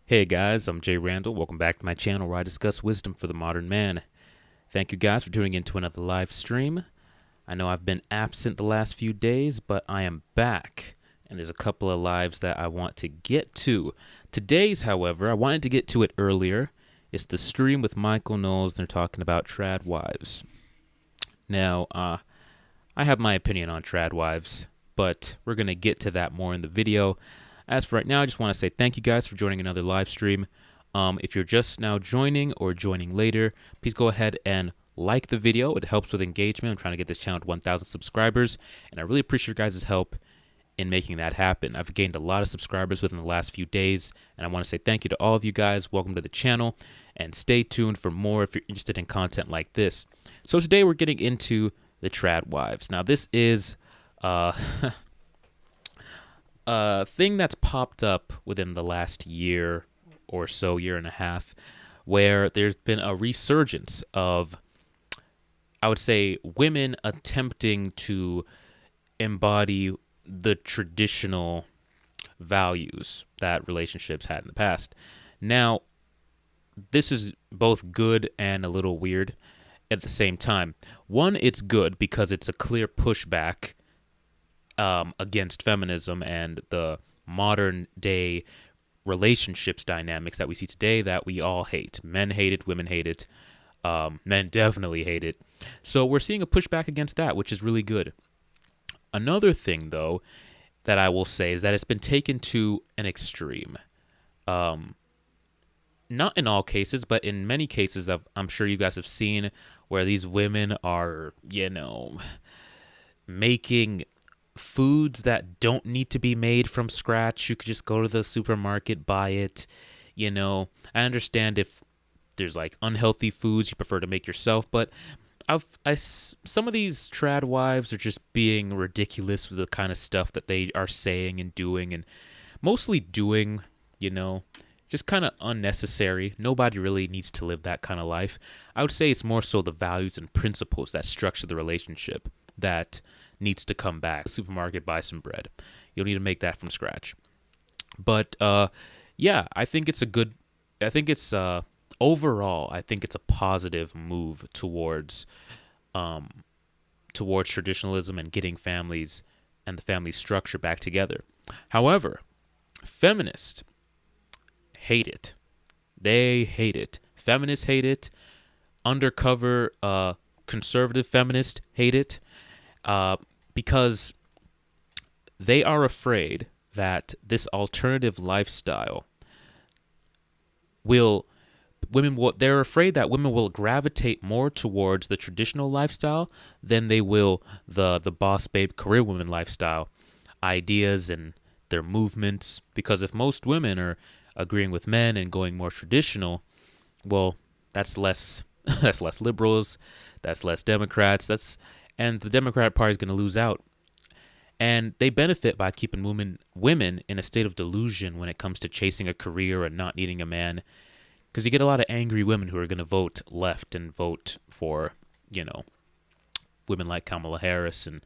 Hey guys, I'm Jay Randall. Welcome back to my channel where I discuss wisdom for the modern man. Thank you guys for tuning in to another live stream. I know I've been absent the last few days, but I am back. And there's a couple of lives that I want to get to. Today's, however, I wanted to get to it earlier. It's the stream with Michael Knowles. They're talking about trad wives. Now, I have my opinion on trad wives, but we're going to get to that more in the video. As for right now, I just want to say thank you guys for joining another live stream. If you're just now joining or joining later, please go ahead and like the video. It helps with engagement. I'm trying to get this channel to 1,000 subscribers, and I really appreciate your guys' help in making that happen. I've gained a lot of subscribers within the last few days, and I want to say thank you to all of you guys. Welcome to the channel, and stay tuned for more if you're interested in content like this. So today we're getting into the trad wives. Now this is a thing that's popped up within the last year or so, year and a half, where there's been a resurgence of, I would say, women attempting to embody the traditional values that relationships had in the past. Now, this is both good and a little weird at the same time. One, it's good because it's a clear pushback against feminism and the modern day relationships dynamics that we see today that we all hate. Men hate it, women hate it, men definitely hate it. So we're seeing a pushback against that, which is really good. Another thing, though, that I will say is that it's been taken to an extreme. Not in all cases, but in many cases I'm sure you guys have seen where these women are, making foods that don't need to be made from scratch. You could just go to the supermarket, buy it. I understand if there's like unhealthy foods you prefer to make yourself, but some of these trad wives are just being ridiculous with the kind of stuff that they are saying and doing, and mostly doing, just kind of unnecessary. Nobody really needs to live that kind of life. I would say it's more so the values and principles that structure the relationship that needs to come back. Supermarket, buy some bread. You'll need to make that from scratch. But yeah, I think it's overall, I think it's a positive move towards traditionalism and getting families and the family structure back together. However, feminists hate it. They hate it. Feminists hate it. Undercover conservative feminists hate it. Because they are afraid that this alternative lifestyle they're afraid that women will gravitate more towards the traditional lifestyle than they will the boss babe career woman lifestyle ideas and their movements. Because if most women are agreeing with men and going more traditional, well, that's less that's less liberals, that's less Democrats, and the Democratic Party is going to lose out. And they benefit by keeping women in a state of delusion when it comes to chasing a career and not needing a man. Because you get a lot of angry women who are going to vote left and vote for, women like Kamala Harris and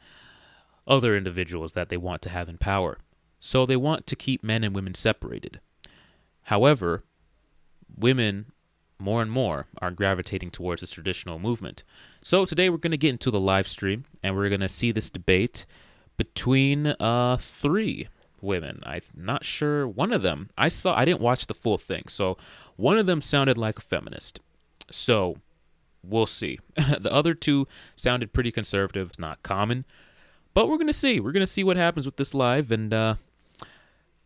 other individuals that they want to have in power. So they want to keep men and women separated. However, women more and more are gravitating towards this traditional movement. So today we're going to get into the live stream, and we're going to see this debate between three women. I'm not sure. One of them, I didn't watch the full thing, so one of them sounded like a feminist. So we'll see. The other two sounded pretty conservative. It's not common, but we're going to see. We're going to see what happens with this live, and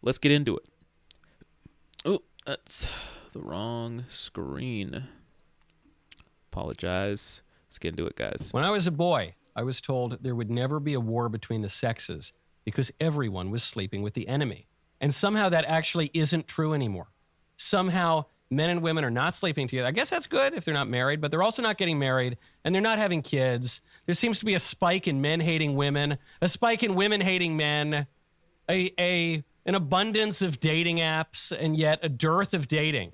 let's get into it. Oh, that's the wrong screen. Apologize. Let's get into it, guys. When I was a boy, I was told there would never be a war between the sexes because everyone was sleeping with the enemy. And somehow that actually isn't true anymore. Somehow men and women are not sleeping together. I guess that's good if they're not married, but they're also not getting married and they're not having kids. There seems to be a spike in men hating women, a spike in women hating men, an abundance of dating apps, and yet a dearth of dating.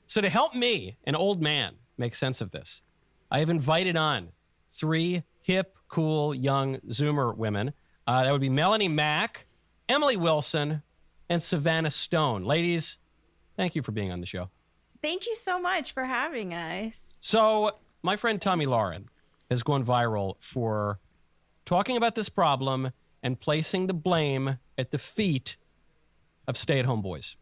So to help me, an old man, make sense of this, I have invited on three hip, cool, young Zoomer women. That would be Melanie Mack, Emily Wilson, and Savannah Stone. Ladies, Thank you for being on the show. Thank you so much for having us. So, my friend Tommy Lauren has gone viral for talking about this problem and placing the blame at the feet of stay-at-home boys.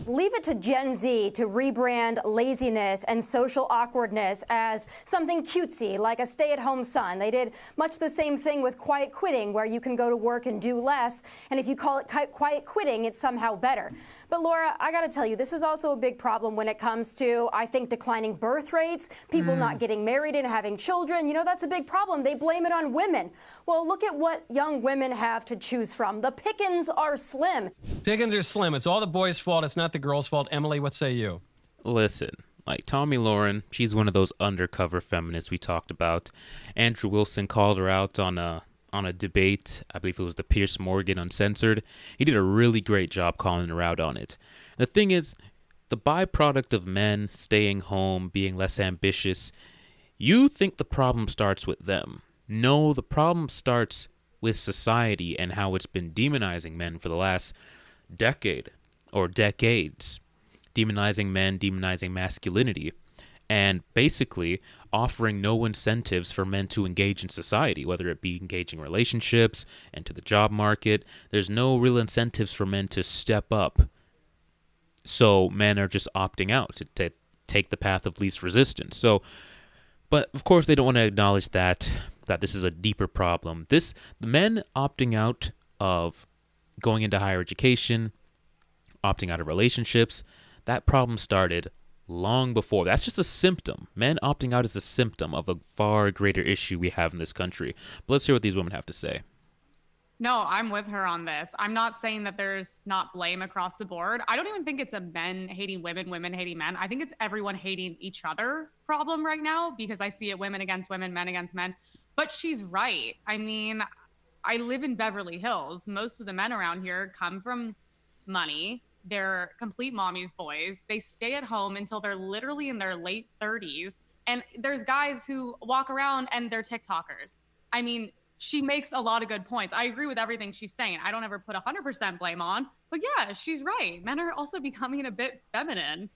Leave it to Gen Z to rebrand laziness and social awkwardness as something cutesy, like a stay-at-home son. They did much the same thing with quiet quitting, where you can go to work and do less, and if you call it quiet quitting, it's somehow better. But Laura, I gotta tell you, this is also a big problem when it comes to, I think, declining birth rates, people not getting married and having children. You know, that's a big problem. They blame it on women. Well, look at what young women have to choose from. The pickings are slim. Pickings are slim. It's all the boys' fault. It's not the girls' fault. Emily, what say you? Listen, like Tommy Lauren, she's one of those undercover feminists we talked about. Andrew Wilson called her out on a debate. I believe it was the Piers Morgan Uncensored. He did a really great job calling her out on it. The thing is, the byproduct of men staying home, being less ambitious, you think the problem starts with them. No, the problem starts with society and how it's been demonizing men for the last decade or decades. Demonizing men, demonizing masculinity, and basically offering no incentives for men to engage in society, whether it be engaging relationships, enter the job market. There's no real incentives for men to step up. So men are just opting out to take the path of least resistance. So, but of course they don't want to acknowledge that this is a deeper problem. The men opting out of going into higher education, opting out of relationships, that problem started long before. That's just a symptom. Men opting out is a symptom of a far greater issue we have in this country. But let's hear what these women have to say. No, I'm with her on this. I'm not saying that there's not blame across the board. I don't even think it's a men hating women, women hating men. I think it's everyone hating each other problem right now, because I see it women against women, men against men. But she's right. I mean, I live in Beverly Hills. Most of the men around here come from money. They're complete mommy's boys. They stay at home until they're literally in their late 30s. And there's guys who walk around and they're TikTokers. I mean, she makes a lot of good points. I agree with everything she's saying. I don't ever put 100% blame on. But yeah, she's right. Men are also becoming a bit feminine.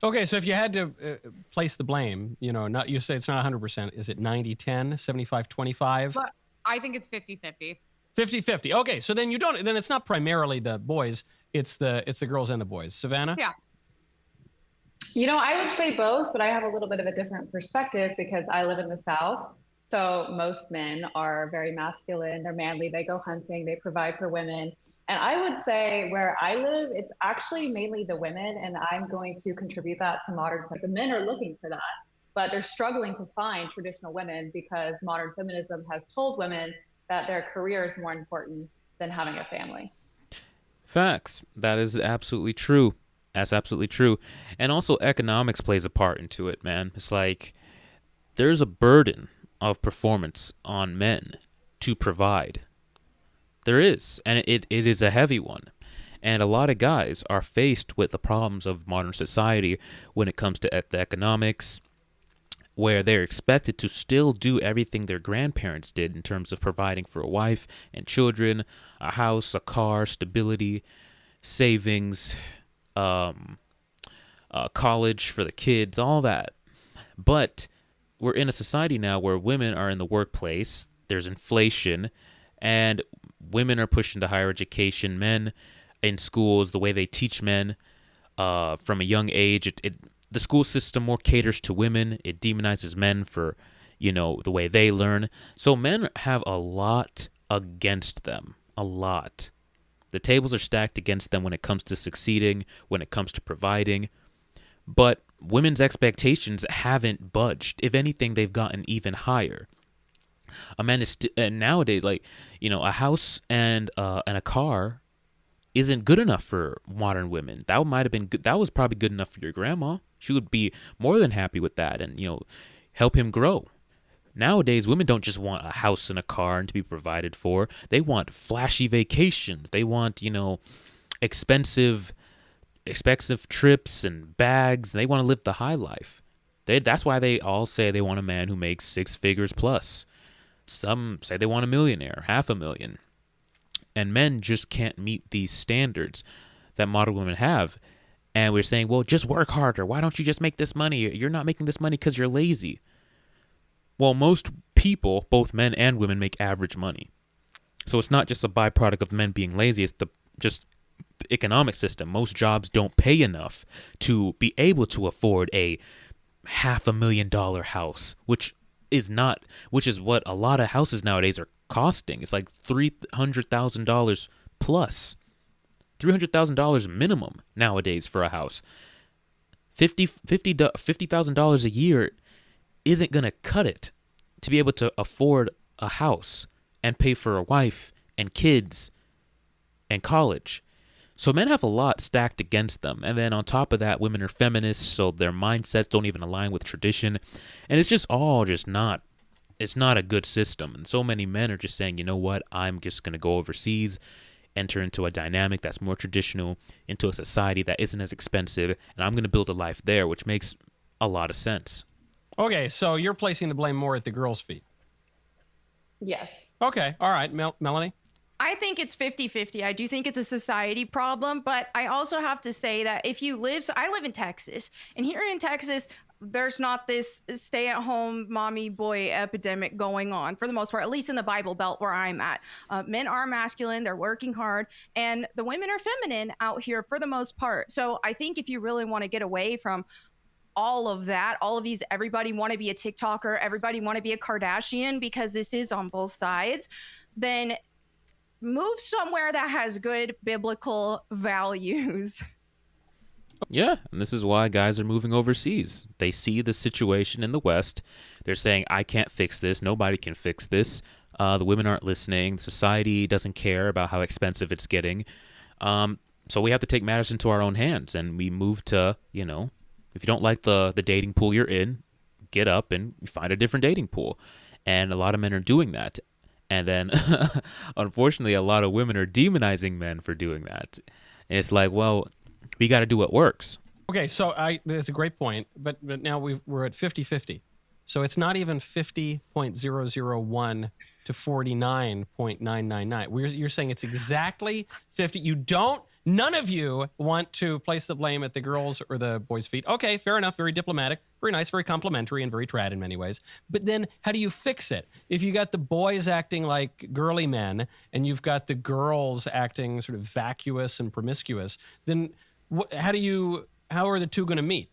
Okay, so if you had to place the blame, you say it's not 100%. Is it 90-10, 75-25? But I think it's 50-50. 50-50. Okay, so then then it's not primarily the boys, it's the girls and the boys. Savannah? Yeah. I would say both, but I have a little bit of a different perspective because I live in the South. So most men are very masculine, they're manly, they go hunting, they provide for women. And I would say where I live, it's actually mainly the women, and I'm going to contribute that to modern. The men are looking for that, but they're struggling to find traditional women because modern feminism has told women that their career is more important than having a family. Facts. That is absolutely true. That's absolutely true. And also economics plays a part into it, man. It's like there's a burden of performance on men to provide. There is, and it is a heavy one. And a lot of guys are faced with the problems of modern society when it comes to the economics, where they're expected to still do everything their grandparents did in terms of providing for a wife and children, a house, a car, stability, savings, college for the kids, all that. But we're in a society now where women are in the workplace, there's inflation, and women are pushed into higher education. Men in schools, the way they teach men from a young age, the school system more caters to women. It demonizes men for, the way they learn. So men have a lot against them. A lot. The tables are stacked against them when it comes to succeeding, when it comes to providing. But women's expectations haven't budged. If anything, they've gotten even higher. A man is nowadays, a house and a car isn't good enough for modern women. That might have been good. That was probably good enough for your grandma. She would be more than happy with that, and help him grow. Nowadays, women don't just want a house and a car and to be provided for. They want flashy vacations. They want expensive trips and bags. They want to live the high life. That's why they all say they want a man who makes 6 figures plus. Some say they want a millionaire, $500,000. And men just can't meet these standards that modern women have. And we're saying, well, just work harder. Why don't you just make this money? You're not making this money because you're lazy. Well, most people, both men and women, make average money. So it's not just a byproduct of men being lazy. It's just the economic system. Most jobs don't pay enough to be able to afford a $500,000 house, which is what a lot of houses nowadays are costing. It's like $300,000 plus. $300,000 minimum nowadays for a house. $50,000 a year isn't going to cut it to be able to afford a house and pay for a wife and kids and college. So men have a lot stacked against them. And then on top of that, women are feminists, so their mindsets don't even align with tradition. And it's just not a good system. And so many men are just saying, you know what, I'm just going to go overseas, enter into a dynamic that's more traditional, into a society that isn't as expensive, and I'm going to build a life there, which makes a lot of sense. Okay, so you're placing the blame more at the girls' feet. Yes. Okay, all right, Melanie? I think it's 50-50. I do think it's a society problem, but I also have to say that if you live, so I live in Texas, and here in Texas, there's not this stay-at-home mommy boy epidemic going on for the most part, at least in the Bible Belt where I'm at. Men are masculine, they're working hard, and the women are feminine out here for the most part. So I think if you really want to get away from all of that, all of these, everybody want to be a TikToker, everybody want to be a Kardashian, because this is on both sides, then move somewhere that has good biblical values. Yeah, and this is why guys are moving overseas. They see the situation in the West. They're saying, I can't fix this. Nobody can fix this. The women aren't listening. Society doesn't care about how expensive it's getting. So we have to take matters into our own hands, and we move to, if you don't like the dating pool you're in, get up and find a different dating pool. And a lot of men are doing that. And then, unfortunately, a lot of women are demonizing men for doing that. And it's like, well, we got to do what works. Okay, so that's a great point, but now we're at 50-50. So it's not even 50.001 to 49.999. You're saying it's exactly 50. None of you want to place the blame at the girls or the boys' feet. Okay, fair enough. Very diplomatic, very nice, very complimentary, and very trad in many ways. But then how do you fix it? If you got the boys acting like girly men and you've got the girls acting sort of vacuous and promiscuous, then how are the two going to meet?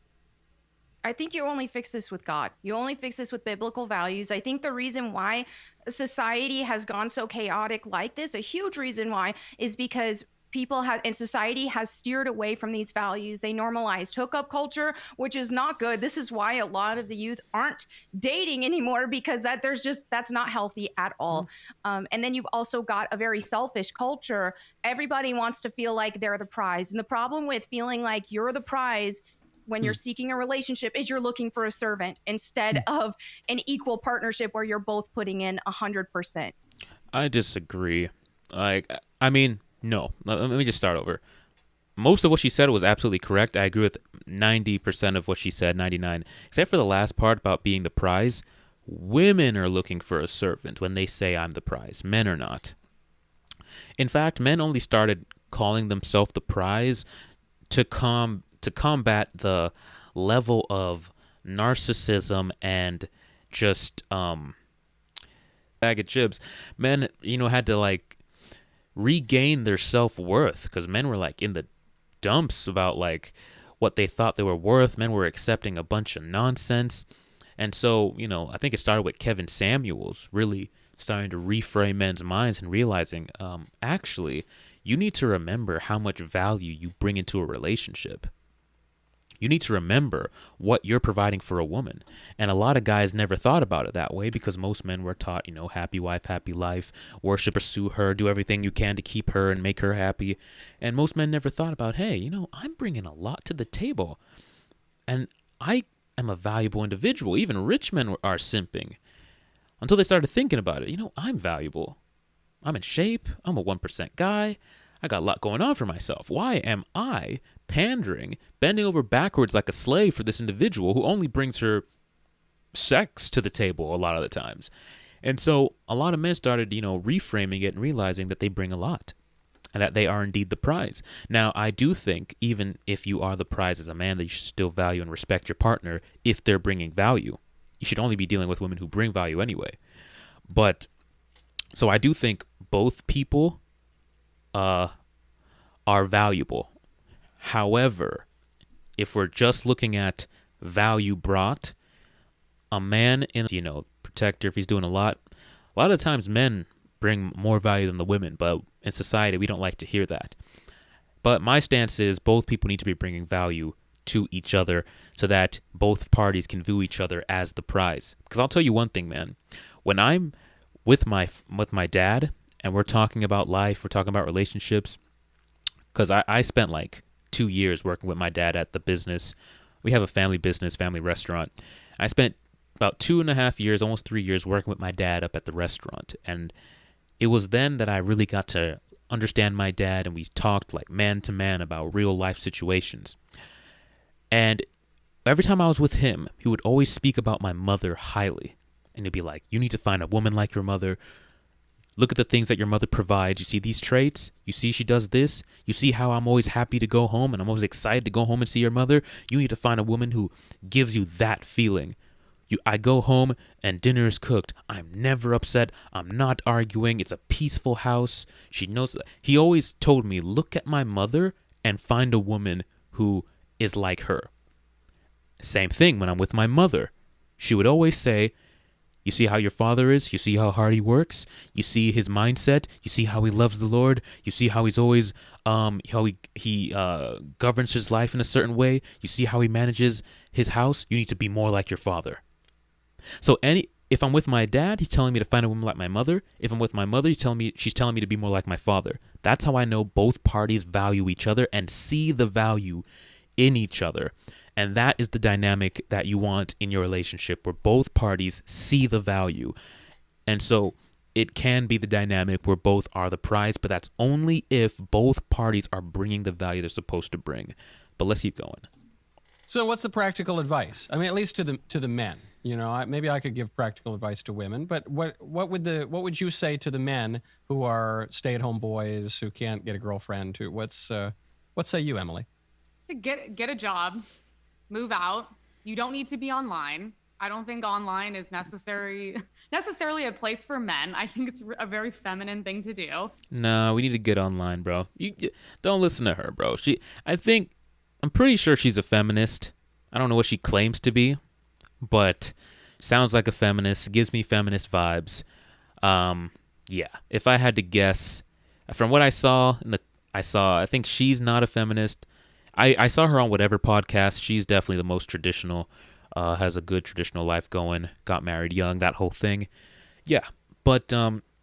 I think you only fix this with God. You only fix this with biblical values. I think the reason why society has gone so chaotic like this, a huge reason why, is because people have, and society has steered away from these values. They normalized hookup culture, which is not good. This is why a lot of the youth aren't dating anymore, because that's not healthy at all. And then you've also got a very selfish culture. Everybody wants to feel like they're the prize. And the problem with feeling like you're the prize when you're seeking a relationship is you're looking for a servant instead of an equal partnership where you're both putting in 100%. I disagree. No, let me just start over. Most of what she said was absolutely correct. I agree with 90% of what she said, 99, except for the last part about being the prize. Women are looking for a servant when they say I'm the prize. Men are not. In fact, men only started calling themselves the prize to combat the level of narcissism and just bag of chips. Men, had to regain their self-worth, because men were in the dumps about what they thought they were worth. Men were accepting a bunch of nonsense. And so, I think it started with Kevin Samuels really starting to reframe men's minds and realizing, actually, you need to remember how much value you bring into a relationship. You need to remember what you're providing for a woman. And a lot of guys never thought about it that way, because most men were taught, happy wife, happy life, worship, pursue her, do everything you can to keep her and make her happy. And most men never thought about, hey, I'm bringing a lot to the table. And I am a valuable individual. Even rich men are simping. Until they started thinking about it. I'm valuable. I'm in shape. I'm a 1% guy. I got a lot going on for myself. Why am I pandering, bending over backwards like a slave for this individual who only brings her sex to the table a lot of the times? And so a lot of men started, reframing it and realizing that they bring a lot. and that they are indeed the prize. Now, I do think even if you are the prize as a man, that you should still value and respect your partner if they're bringing value. You should only be dealing with women who bring value anyway. But so I do think both people are valuable. However, if we're just looking at value brought, a man in, protector, if he's doing a lot of times men bring more value than the women, but in society we don't like to hear that. But my stance is both people need to be bringing value to each other so that both parties can view each other as the prize. Because I'll tell you one thing, man, when I'm with my dad and we're talking about life, we're talking about relationships, because I spent like 2 years working with my dad at the business. We have a family business, family restaurant. I spent about 2.5 years, almost 3 years working with my dad up at the restaurant. And it was then that I really got to understand my dad, and we talked like man to man about real life situations. And every time I was with him, he would always speak about my mother highly. And he'd be like, you need to find a woman like your mother. Look at the things that your mother provides. You see these traits? You see she does this? You see how I'm always happy to go home and I'm always excited to go home and see your mother? You need to find a woman who gives you that feeling. I go home and dinner is cooked. I'm never upset. I'm not arguing. It's a peaceful house. She knows that. He always told me, look at my mother and find a woman who is like her. Same thing when I'm with my mother. She would always say, you see how your father is? You see how hard he works? You see his mindset? You see how he loves the Lord? You see how he's always, how he governs his life in a certain way? You see how he manages his house? You need to be more like your father. So if I'm with my dad, he's telling me to find a woman like my mother. If I'm with my mother, she's telling me to be more like my father. That's how I know both parties value each other and see the value in each other. And that is the dynamic that you want in your relationship, where both parties see the value. And so it can be the dynamic where both are the prize, but that's only if both parties are bringing the value they're supposed to bring. But let's keep going. So what's the practical advice? I mean, at least to the men. Maybe I could give practical advice to women, but what would you say to the men who are stay-at-home boys who can't get a girlfriend? What say you, Emily? So get a job, move out. You don't need to be online. I don't think online is necessarily a place for men. I think it's a very feminine thing to do. No, we need to get online, bro. You don't listen to her, bro. I'm pretty sure she's a feminist. I don't know what she claims to be, but sounds like a feminist, gives me feminist vibes. Yeah, if I had to guess, from what I saw, I think she's not a feminist. I saw her on whatever podcast. She's definitely the most traditional, has a good traditional life going, got married young, that whole thing. Yeah, but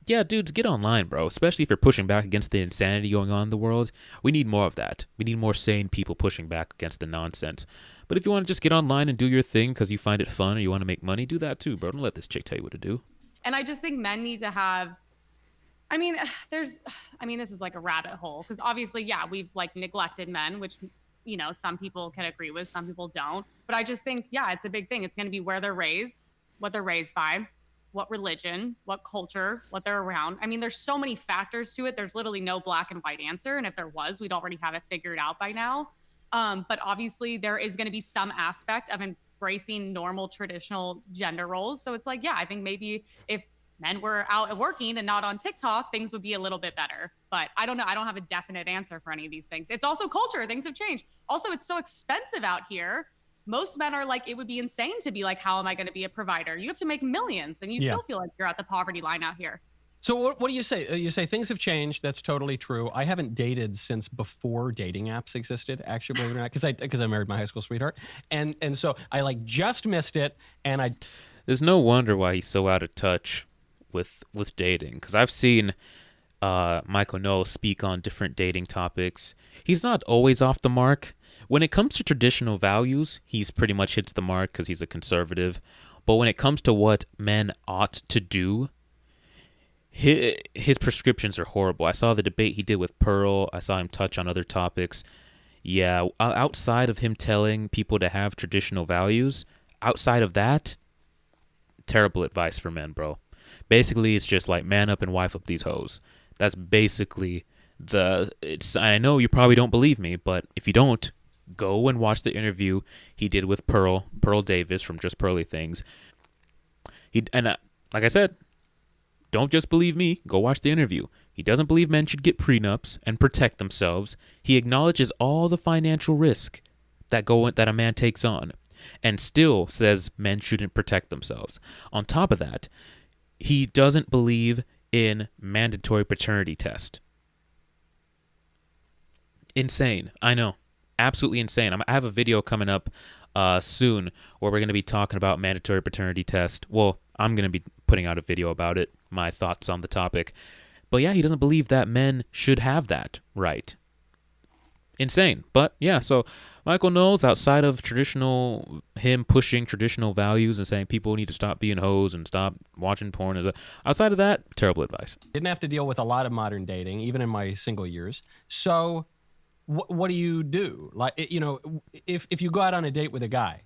yeah, dudes, get online, bro, especially if you're pushing back against the insanity going on in the world. We need more of that. We need more sane people pushing back against the nonsense. But if you want to just get online and do your thing because you find it fun or you want to make money, do that too, bro. Don't let this chick tell you what to do. And I just think men need to have, this is like a rabbit hole, because obviously, yeah, we've like neglected men, which, some people can agree with, some people don't. But I just think, yeah, it's a big thing. It's going to be where they're raised, what they're raised by, what religion, what culture, what they're around. I mean, there's so many factors to it. There's literally no black and white answer. And if there was, we'd already have it figured out by now. But obviously there is going to be some aspect of embracing normal traditional gender roles. So it's like, yeah, I think maybe if men were out and working and not on TikTok, things would be a little bit better. But I don't know. I don't have a definite answer for any of these things. It's also culture. Things have changed. Also, it's so expensive out here. Most men are like, it would be insane to be like, how am I going to be a provider? You have to make millions and you still feel like you're at the poverty line out here. So what do you say? You say things have changed. That's totally true. I haven't dated since before dating apps existed, actually, believe it or not, because I married my high school sweetheart. And so I just missed it. And there's no wonder why he's so out of touch with dating, because I've seen Michael Noah speak on different dating topics. He's not always off the mark. When it comes to traditional values, he's pretty much hits the mark because he's a conservative. But when it comes to what men ought to do, his prescriptions are horrible. I saw the debate he did with Pearl. I saw him touch on other topics. Yeah, outside of him telling people to have traditional values, outside of that, terrible advice for men, bro. Basically, it's just like man up and wife up these hoes. That's basically I know you probably don't believe me, but if you don't, go and watch the interview he did with Pearl Davis from Just Pearly Things. Like I said, don't just believe me. Go watch the interview. He doesn't believe men should get prenups and protect themselves. He acknowledges all the financial risk that a man takes on, and still says men shouldn't protect themselves. On top of that, he doesn't believe in mandatory paternity test. Insane. I know. Absolutely insane. I have a video coming up soon where we're going to be talking about mandatory paternity test. Well, I'm going to be putting out a video about it, my thoughts on the topic. But yeah, he doesn't believe that men should have that right. Insane. But yeah, so Michael Knowles, outside of him pushing traditional values and saying people need to stop being hoes and stop watching porn, outside of that, terrible advice. Didn't have to deal with a lot of modern dating, even in my single years. So what do you do? Like, if you go out on a date with a guy,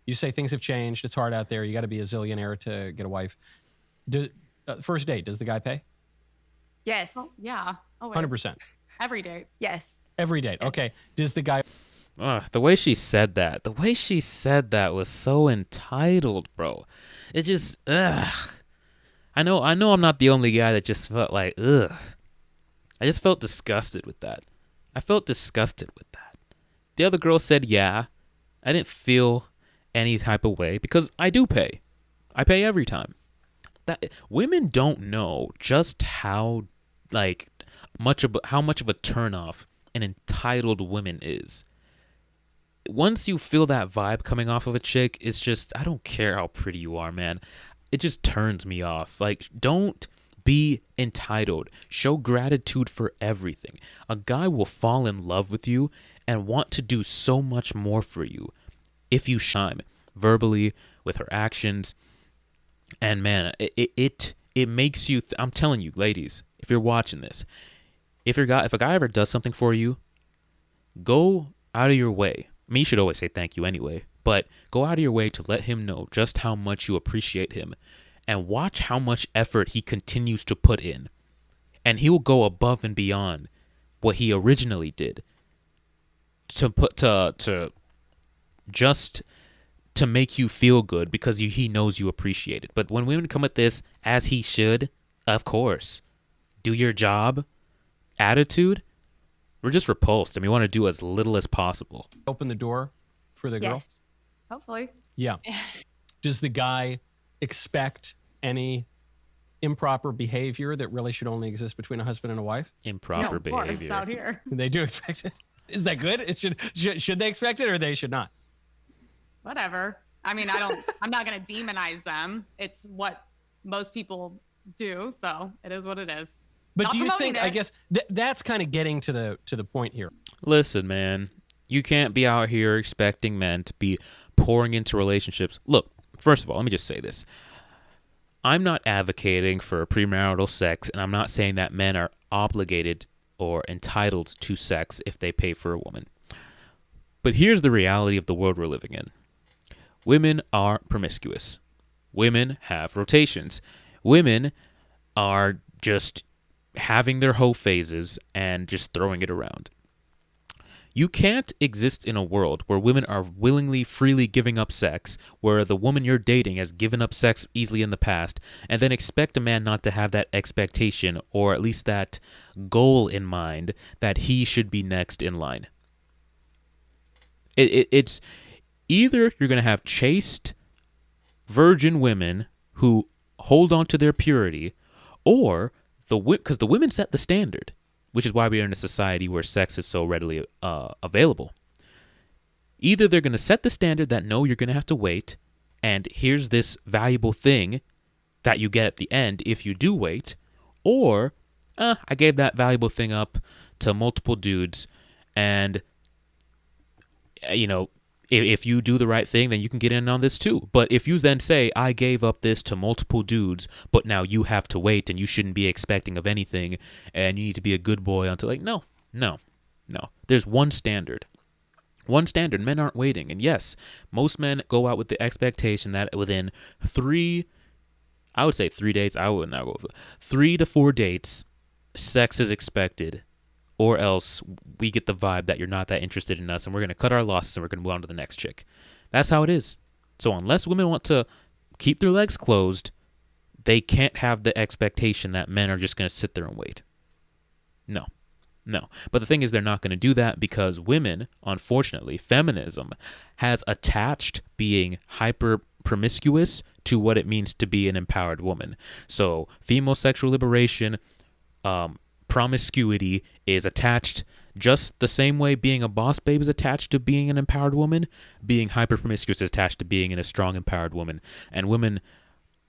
you say things have changed, it's hard out there, you got to be a zillionaire to get a wife. First date, does the guy pay? Yes. Oh, yeah. Always. 100%. Every date. Yes. Every date. Okay. Does the guy The way she said that was so entitled, bro. It just, ugh. I know I'm not the only guy that just felt like, ugh. I just felt disgusted with that. The other girl said, yeah. I didn't feel any type of way because I do pay. I pay every time. Women don't know just how much of a turnoff an entitled woman is. Once you feel that vibe coming off of a chick, it's just, I don't care how pretty you are, man. It just turns me off. Like, don't be entitled. Show gratitude for everything. A guy will fall in love with you and want to do so much more for you if you shine verbally, with her actions. And man, it makes you, I'm telling you, ladies, if you're watching this, if a guy ever does something for you, go out of your way. I mean, you should always say thank you anyway, but go out of your way to let him know just how much you appreciate him, and watch how much effort he continues to put in. And he will go above and beyond what he originally did to make you feel good because he knows you appreciate it. But when women come at this, as he should, of course, do your job, attitude, we're just repulsed and we want to do as little as possible. open the door for the girl? Yes. Hopefully. Yeah. Does the guy expect any improper behavior that really should only exist between a husband and a wife? Improper Of course, behavior. out here. They do expect it. Is that good? It should they expect it or they should not? Whatever. I mean, I'm not going to demonize them. It's what most people do. So it is what it is. But Not do you think, promoting I it. guess, that's kind of getting to the point here. Listen, man, you can't be out here expecting men to be pouring into relationships. Look, first of all, let me just say this. I'm not advocating for premarital sex, and I'm not saying that men are obligated or entitled to sex if they pay for a woman. But here's the reality of the world we're living in. Women are promiscuous. Women have rotations. Women are just having their hoe phases and just throwing it around. You can't exist in a world where women are willingly, freely giving up sex, where the woman you're dating has given up sex easily in the past, and then expect a man not to have that expectation, or at least that goal in mind, that he should be next in line. It's either you're going to have chaste, virgin women who hold on to their purity, or because the women set the standard, which is why we are in a society where sex is so readily available. Either they're going to set the standard that, no, you're going to have to wait, and here's this valuable thing that you get at the end if you do wait, or I gave that valuable thing up to multiple dudes, and, if you do the right thing, then you can get in on this too. But if you then say, I gave up this to multiple dudes, but now you have to wait and you shouldn't be expecting of anything and you need to be a good boy until, no. There's one standard. One standard. Men aren't waiting. And yes, most men go out with the expectation that within 3 dates, I would not go 3 to 4 dates, sex is expected or else we get the vibe that you're not that interested in us and we're going to cut our losses and we're going to move on to the next chick. That's how it is. So unless women want to keep their legs closed, they can't have the expectation that men are just going to sit there and wait. No. But the thing is, they're not going to do that because women, unfortunately, feminism has attached being hyper promiscuous to what it means to be an empowered woman. So female sexual liberation, promiscuity is attached just the same way being a boss babe is attached to being an empowered woman. Being hyper promiscuous is attached to being a strong empowered woman. And women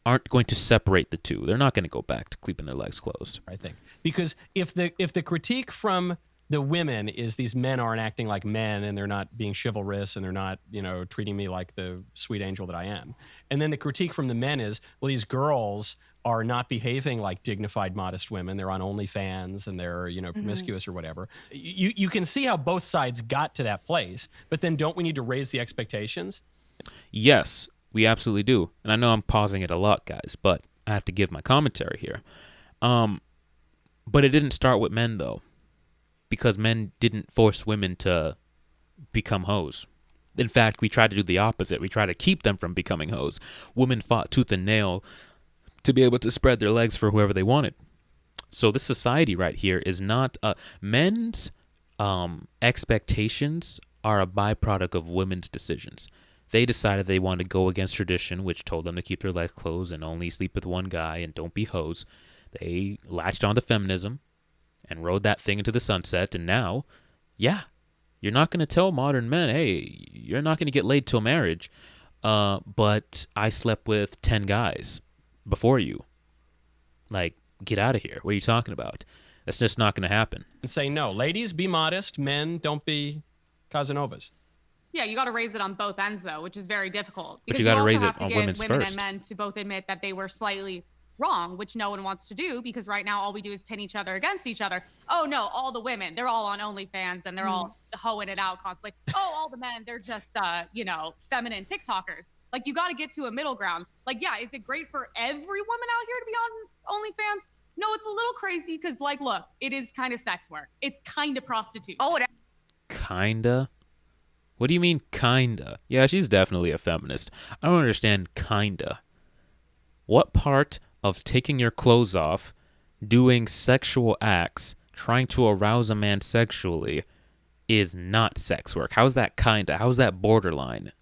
aren't going to separate the two. They're not going to go back to keeping their legs closed. I think, because if the critique from the women is these men aren't acting like men and they're not being chivalrous and they're not, treating me like the sweet angel that I am. And then the critique from the men is, well, these girls are not behaving like dignified, modest women. They're on OnlyFans and they're, promiscuous or whatever. You can see how both sides got to that place, but then don't we need to raise the expectations? Yes, we absolutely do. And I know I'm pausing it a lot, guys, but I have to give my commentary here. But it didn't start with men, though, because men didn't force women to become hoes. In fact, we tried to do the opposite. We tried to keep them from becoming hoes. Women fought tooth and nail to be able to spread their legs for whoever they wanted. So this society right here is not men's expectations are a byproduct of women's decisions. They decided they wanted to go against tradition, which told them to keep their legs closed and only sleep with one guy and don't be hoes. They latched onto feminism and rode that thing into the sunset. And now, you're not going to tell modern men, hey, you're not going to get laid till marriage. But I slept with 10 guys before you. Like, get out of here. What are you talking about? That's just not going to happen. And say, no, ladies, be modest. Men, don't be Casanovas. Yeah, you got to raise it on both ends, though, which is very difficult. But you got to raise it on women's women's women first. And men to both admit that they were slightly wrong, which no one wants to do, because right now all we do is pin each other against each other. Oh no, all the women, they're all on OnlyFans and they're all hoeing it out constantly. Oh, all the men, they're just feminine TikTokers. Like, you got to get to a middle ground. Like, yeah, is it great for every woman out here to be on OnlyFans? No, it's a little crazy because, like, look, it is kind of sex work. It's kind of prostitution. Oh, Kinda? What do you mean, kinda? Yeah, she's definitely a feminist. I don't understand kinda. What part of taking your clothes off, doing sexual acts, trying to arouse a man sexually is not sex work? How's that kinda? How's that borderline?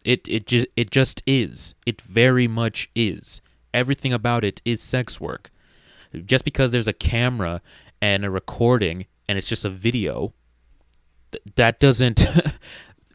It just is. It very much is. Everything about it is sex work. Just because there's a camera and a recording and it's just a video, that doesn't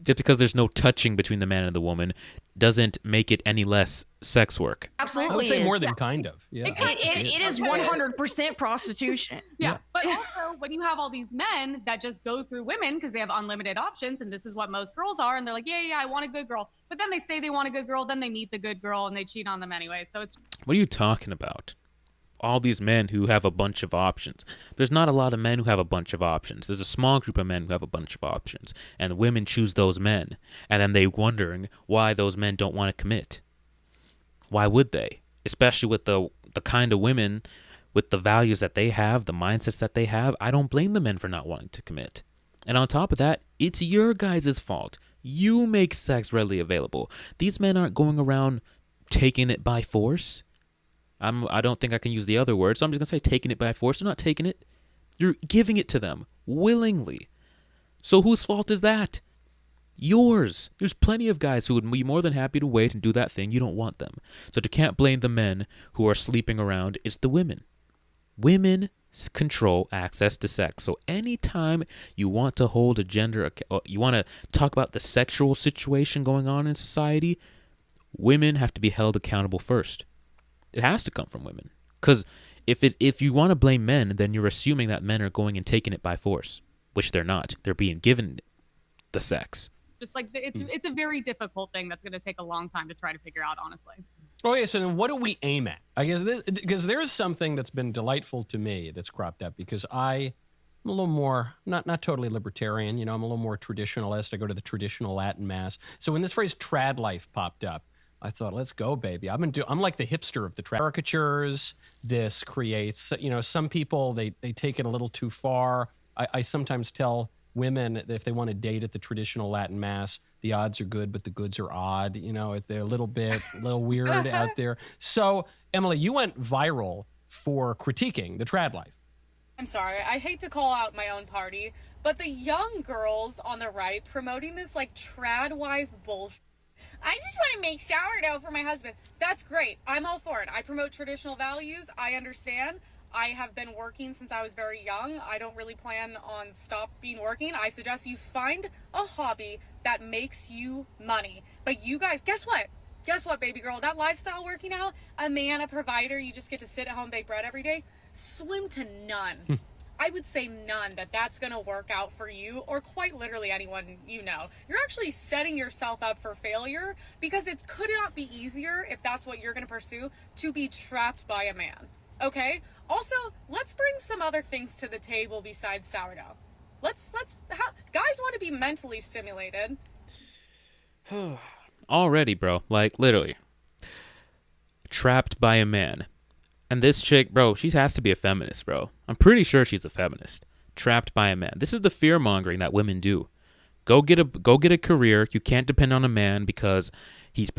just because there's no touching between the man and the woman doesn't make it any less sex work. absolutely. I would say is. more than kind of. Yeah, It is 100% prostitution. Yeah. But also, when you have all these men that just go through women because they have unlimited options, and this is what most girls are, and they're like, yeah, I want a good girl. But then they say they want a good girl, then they meet the good girl, and they cheat on them anyway. So it's... What are you talking about? All these men who have a bunch of options. There's not a lot of men who have a bunch of options. There's a small group of men who have a bunch of options. And women choose those men. And then they wondering why those men don't want to commit. Why would they? Especially with the kind of women with the values that they have, the mindsets that they have. I don't blame the men for not wanting to commit. And on top of that, it's your guys' fault. You make sex readily available. These men aren't going around taking it by force. I don't think I can use the other word, so I'm just going to say taking it by force. They're not taking it. You're giving it to them willingly. So whose fault is that? Yours. There's plenty of guys who would be more than happy to wait and do that thing. You don't want them. So you can't blame the men who are sleeping around. It's the women. Women control access to sex. So anytime you want to hold a gender, you want to talk about the sexual situation going on in society, women have to be held accountable first. It has to come from women. Because if you want to blame men, then you're assuming that men are going and taking it by force, which they're not. They're being given the sex. Just like it's a very difficult thing that's going to take a long time to try to figure out, honestly. Okay, so then what do we aim at? I guess because there's something that's been delightful to me that's cropped up because I'm a little more, not totally libertarian, I'm a little more traditionalist. I go to the traditional Latin mass. So when this phrase trad life popped up, I thought, let's go, baby. I'm like the hipster of the caricatures. This creates, some people, they take it a little too far. I sometimes tell women that if they want to date at the traditional Latin mass, the odds are good, but the goods are odd. You know, if they're a little weird out there. So, Emily, you went viral for critiquing the trad life. I'm sorry, I hate to call out my own party, but the young girls on the right promoting this like trad wife bullshit. I just want to make sourdough for my husband. That's great. I'm all for it. I promote traditional values. I understand. I have been working since I was very young. I don't really plan on stopping working. I suggest you find a hobby that makes you money. But you guys, guess what? Guess what, baby girl? That lifestyle working out, a man, a provider, you just get to sit at home, bake bread every day, slim to none. I would say none that's going to work out for you or quite literally anyone you know. You're actually setting yourself up for failure because it could not be easier, if that's what you're going to pursue, to be trapped by a man. Okay? Also, let's bring some other things to the table besides sourdough. Guys want to be mentally stimulated. Already, bro. Like, literally. Trapped by a man. And this chick, bro, she has to be a feminist, bro. I'm pretty sure she's a feminist. Trapped by a man. This is the fear mongering that women do. Go get a career. You can't depend on a man because he's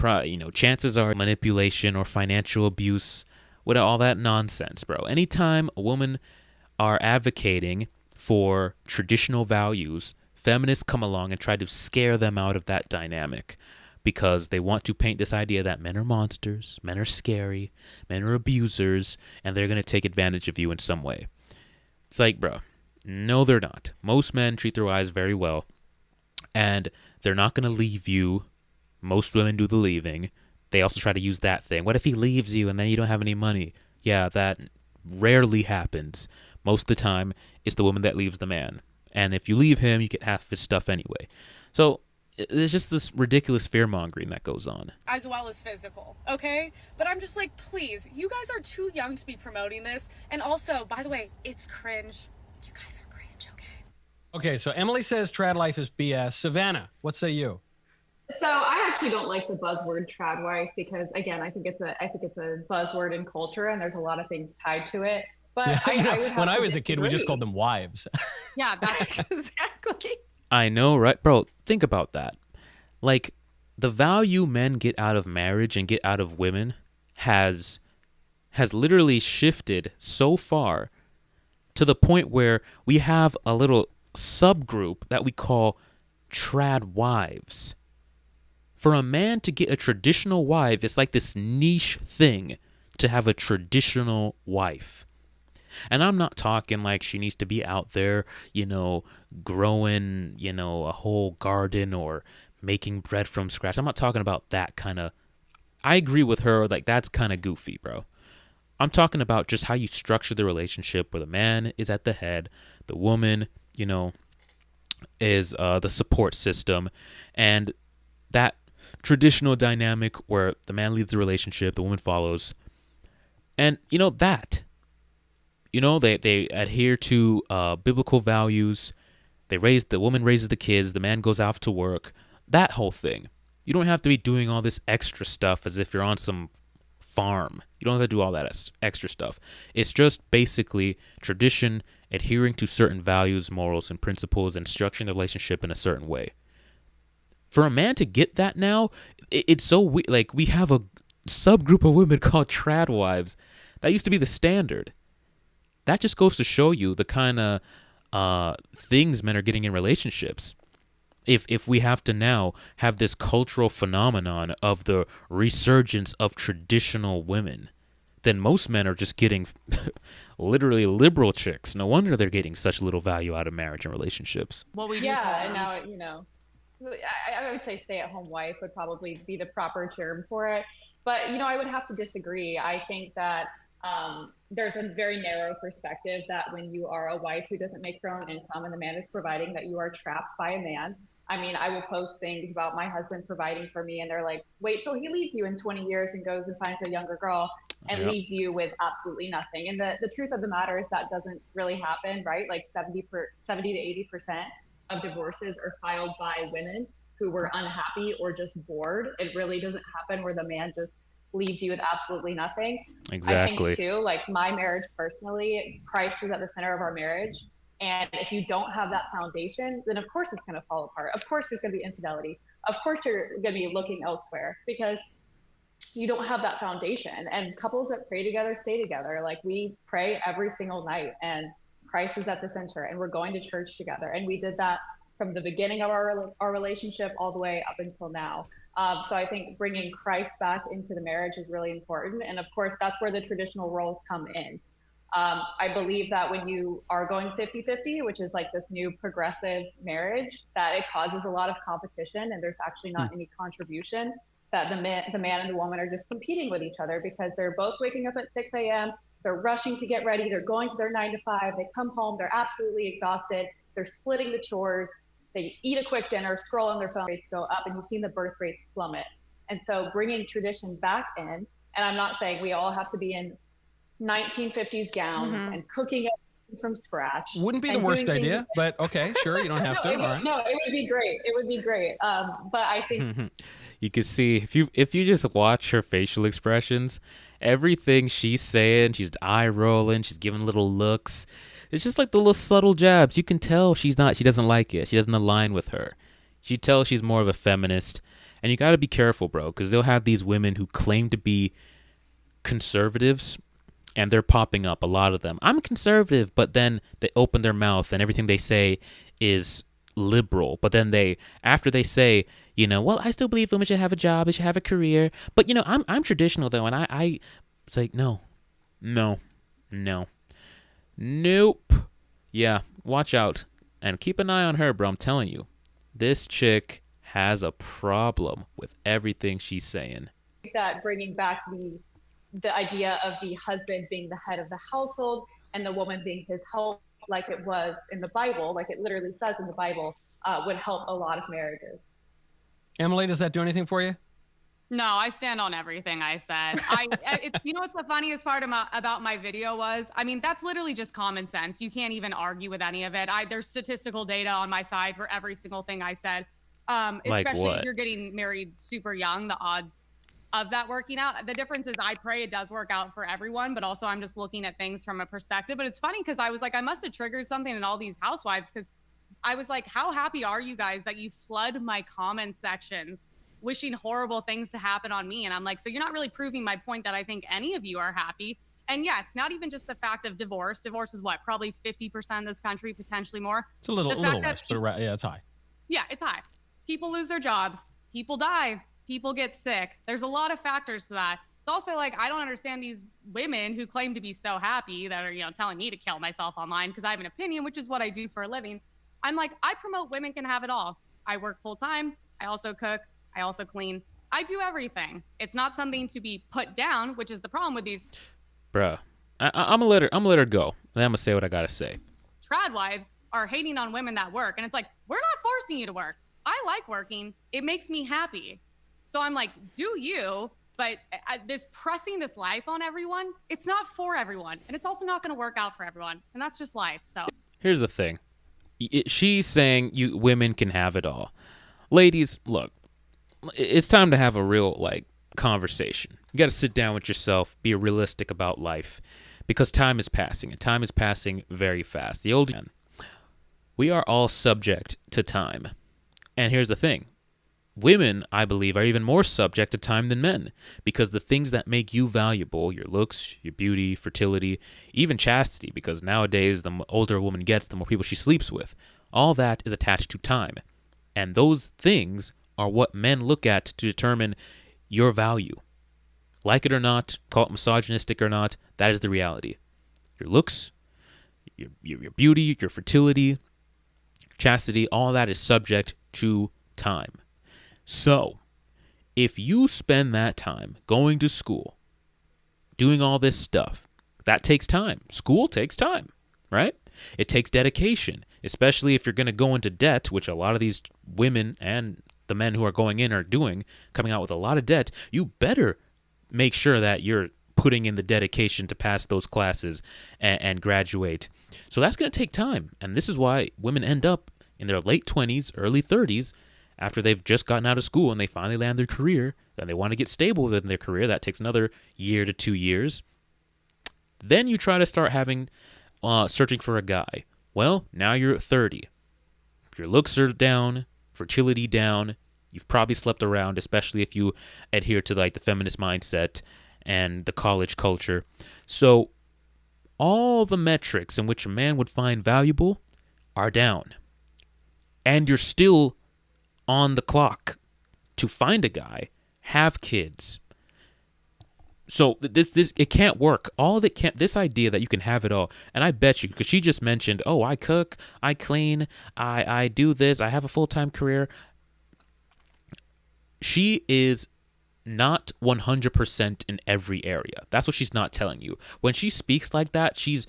chances are manipulation or financial abuse, with all that nonsense, bro. Anytime a woman are advocating for traditional values, feminists come along and try to scare them out of that dynamic because they want to paint this idea that men are monsters, men are scary, men are abusers, and they're going to take advantage of you in some way. It's like, bro, no, they're not. Most men treat their wives very well, and they're not going to leave you. Most women do the leaving. They also try to use that thing. What if he leaves you and then you don't have any money? Yeah, that rarely happens. Most of the time, it's the woman that leaves the man. And if you leave him, you get half of his stuff anyway. So there's just this ridiculous fear-mongering that goes on. As well as physical, okay? But I'm just like, please, you guys are too young to be promoting this. And also, by the way, it's cringe. You guys are cringe, okay? Okay, so Emily says trad life is BS. Savannah, what say you? So I actually don't like the buzzword trad wife because, again, I think it's a buzzword in culture and there's a lot of things tied to it. But Yeah, I would have when to I was a kid, we just disagree. called them wives. Yeah, that's Exactly. I know, right? Bro, think about that. Like, the value men get out of marriage and get out of women has literally shifted so far to the point where we have a little subgroup that we call trad wives. For a man to get a traditional wife, it's like this niche thing to have a traditional wife. And I'm not talking like she needs to be out there, growing, a whole garden or making bread from scratch. I'm not talking about that kind of. I agree with her, like that's kind of goofy, bro. I'm talking about just how you structure the relationship where the man is at the head, the woman, is the support system, and that traditional dynamic where the man leads the relationship, the woman follows. And they adhere to biblical values. The woman raises the kids, the man goes off to work. That whole thing. You don't have to be doing all this extra stuff as if you're on some farm. You don't have to do all that extra stuff. It's just basically tradition, adhering to certain values, morals, and principles, and structuring the relationship in a certain way. For a man to get that now, it's so weird. Like, we have a subgroup of women called trad wives. That used to be the standard. That just goes to show you the kind of things men are getting in relationships. If we have to now have this cultural phenomenon of the resurgence of traditional women, then most men are just getting literally liberal chicks. No wonder they're getting such little value out of marriage and relationships. what we do. Yeah, and now I would say stay-at-home wife would probably be the proper term for it. But I would have to disagree. I think that there's a very narrow perspective that when you are a wife who doesn't make her own income and the man is providing, that you are trapped by a man. I mean, I will post things about my husband providing for me and they're like, wait till he leaves you in 20 years and goes and finds a younger girl and Yep. leaves you with absolutely nothing. And the truth of the matter is that doesn't really happen, right? Like 70 to 80% of divorces are filed by women who were unhappy or just bored. It really doesn't happen where the man just leaves you with absolutely nothing. Exactly. I think too, like my marriage personally, Christ is at the center of our marriage. And if you don't have that foundation, then of course it's going to fall apart. Of course there's going to be infidelity. Of course you're going to be looking elsewhere because you don't have that foundation. And couples that pray together stay together. Like, we pray every single night, and Christ is at the center, and we're going to church together. And we did that from the beginning of our relationship all the way up until now. So I think bringing Christ back into the marriage is really important. And of course, that's where the traditional roles come in. I believe that when you are going 50-50, which is like this new progressive marriage, that it causes a lot of competition, and there's actually not any contribution, that the man and the woman are just competing with each other because they're both waking up at 6 a.m. They're rushing to get ready. They're going to their 9 to 5. They come home. They're absolutely exhausted. They're splitting the chores. They eat a quick dinner, scroll on their phone, rates go up, and you've seen the birth rates plummet. And so bringing tradition back in, and I'm not saying we all have to be in 1950s gowns and cooking from scratch. Wouldn't be the worst idea, but okay, sure, you don't have to. All right. No, it would be great. It would be great. But I think you can see if you just watch her facial expressions, everything she's saying, she's eye rolling, she's giving little looks. It's just like the little subtle jabs. You can tell she doesn't like it. She doesn't align with her. She tells she's more of a feminist. And you got to be careful, bro, because they'll have these women who claim to be conservatives, and they're popping up, a lot of them. I'm conservative, but then they open their mouth and everything they say is liberal. But then after they say, well, I still believe women should have a job, they should have a career. But, I'm traditional, though, and it's like, no. Nope. Yeah, watch out. And keep an eye on her, bro. I'm telling you. This chick has a problem with everything she's saying. that bringing back the idea of the husband being the head of the household and the woman being his help, like it was in the Bible, like it literally says in the Bible, would help a lot of marriages. Emily, does that do anything for you? No, I stand on everything I said. You know what the funniest part about my video was? I mean, that's literally just common sense. You can't even argue with any of it. There's statistical data on my side for every single thing I said. Especially if you're getting married super young, the odds of that working out. The difference is I pray it does work out for everyone, but also I'm just looking at things from a perspective. But it's funny because I was like, I must have triggered something in all these housewives, because I was like, how happy are you guys that you flood my comment sections wishing horrible things to happen on me? And I'm like, so you're not really proving my point that I think any of you are happy. And yes, not even just the fact of divorce. Divorce is what, probably 50% of this country, potentially more. It's a little less, but yeah, it's high. Yeah, it's high. People lose their jobs. People die. People get sick. There's a lot of factors to that. It's also like, I don't understand these women who claim to be so happy that are, telling me to kill myself online because I have an opinion, which is what I do for a living. I'm like, I promote women can have it all. I work full time. I also cook. I also clean. I do everything. It's not something to be put down, which is the problem with these. Bruh, I'm gonna let her go. And I'm gonna say what I gotta say. Trad wives are hating on women that work, and it's like, we're not forcing you to work. I like working. It makes me happy. So I'm like, do you? But this pressing this life on everyone, it's not for everyone, and it's also not going to work out for everyone, and that's just life. So here's the thing. She's saying women can have it all. Ladies, look, it's time to have a real conversation. You got to sit down with yourself, be realistic about life, because time is passing, and time is passing very fast. The old man, we are all subject to time. And here's the thing. Women, I believe, are even more subject to time than men, because the things that make you valuable, your looks, your beauty, fertility, even chastity, because nowadays the older a woman gets, the more people she sleeps with, all that is attached to time. And those things are what men look at to determine your value. Like it or not, call it misogynistic or not, that is the reality. Your looks, your beauty, your fertility, chastity, all that is subject to time. So, if you spend that time going to school, doing all this stuff, that takes time. School takes time, right? It takes dedication, especially if you're going to go into debt, which a lot of these women and the men who are going in are doing, coming out with a lot of debt. You better make sure that you're putting in the dedication to pass those classes and graduate. So that's going to take time. And this is why women end up in their late 20s, early 30s, after they've just gotten out of school and they finally land their career, then they want to get stable within their career. That takes another year to 2 years. Then you try to start searching for a guy. Well, now you're at 30. Your looks are down, fertility down. You've probably slept around, especially if you adhere to like the feminist mindset and the college culture. So all the metrics in which a man would find valuable are down. And you're still on the clock to find a guy, have kids. So this it can't work. This idea that you can have it all, and I bet you, because she just mentioned, oh, I cook, I clean, I do this, I have a full-time career. She is not 100% in every area. That's what she's not telling you. When she speaks like that, she's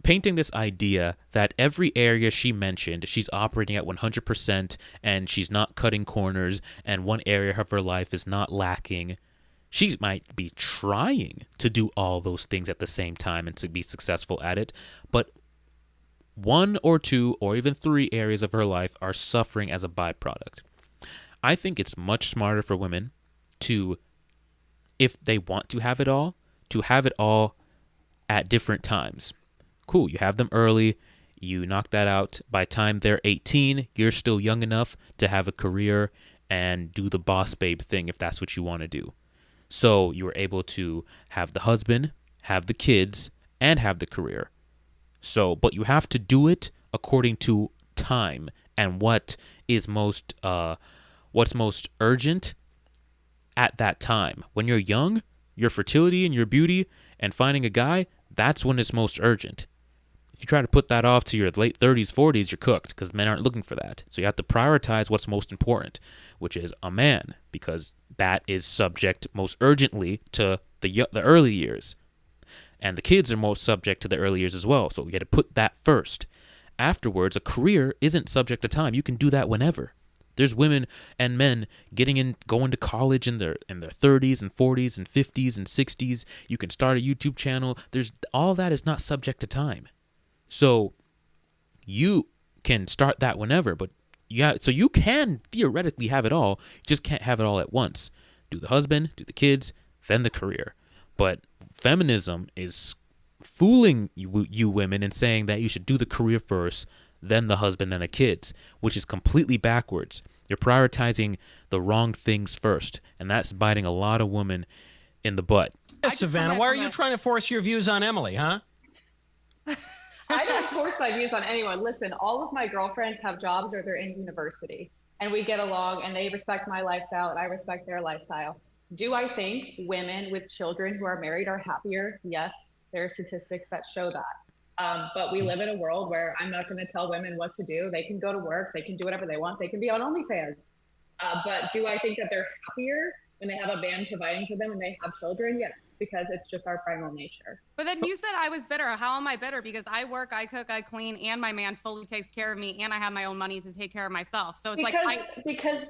painting this idea that every area she mentioned, she's operating at 100% and she's not cutting corners, and one area of her life is not lacking. She might be trying to do all those things at the same time and to be successful at it, but 1 or 2 or even 3 areas of her life are suffering as a byproduct. I think it's much smarter for women to, if they want to have it all at different times. Cool, you have them early, you knock that out. By the time they're 18, you're still young enough to have a career and do the boss babe thing if that's what you want to do. So you were able to have the husband, have the kids, and have the career. So, but you have to do it according to time and what's most urgent at that time. When you're young, your fertility and your beauty and finding a guy, that's when it's most urgent. If you try to put that off to your late 30s, 40s, you're cooked, because men aren't looking for that. So you have to prioritize what's most important, which is a man, because that is subject most urgently to the early years. And the kids are most subject to the early years as well. So you got to put that first. Afterwards, a career isn't subject to time. You can do that whenever. There's women and men going to college in their 30s and 40s and 50s and 60s. You can start a YouTube channel. All that is not subject to time. So you can start that whenever, but so you can theoretically have it all. You just can't have it all at once. Do the husband, do the kids, then the career. But feminism is fooling you women and saying that you should do the career first, then the husband, then the kids, which is completely backwards. You're prioritizing the wrong things first, and that's biting a lot of women in the butt. Savannah, why are you trying to force your views on Emily, huh? I don't force my views on anyone. Listen, all of my girlfriends have jobs or they're in university, and we get along, and they respect my lifestyle and I respect their lifestyle. Do I think women with children who are married are happier? Yes, there are statistics that show that. But we live in a world where I'm not going to tell women what to do. They can go to work. They can do whatever they want. They can be on OnlyFans. But do I think that they're happier when they have a man providing for them and they have children? Yes, because it's just our primal nature. But then you said I was bitter. How am I bitter? Because I work, I cook, I clean, and my man fully takes care of me, and I have my own money to take care of myself. So it's because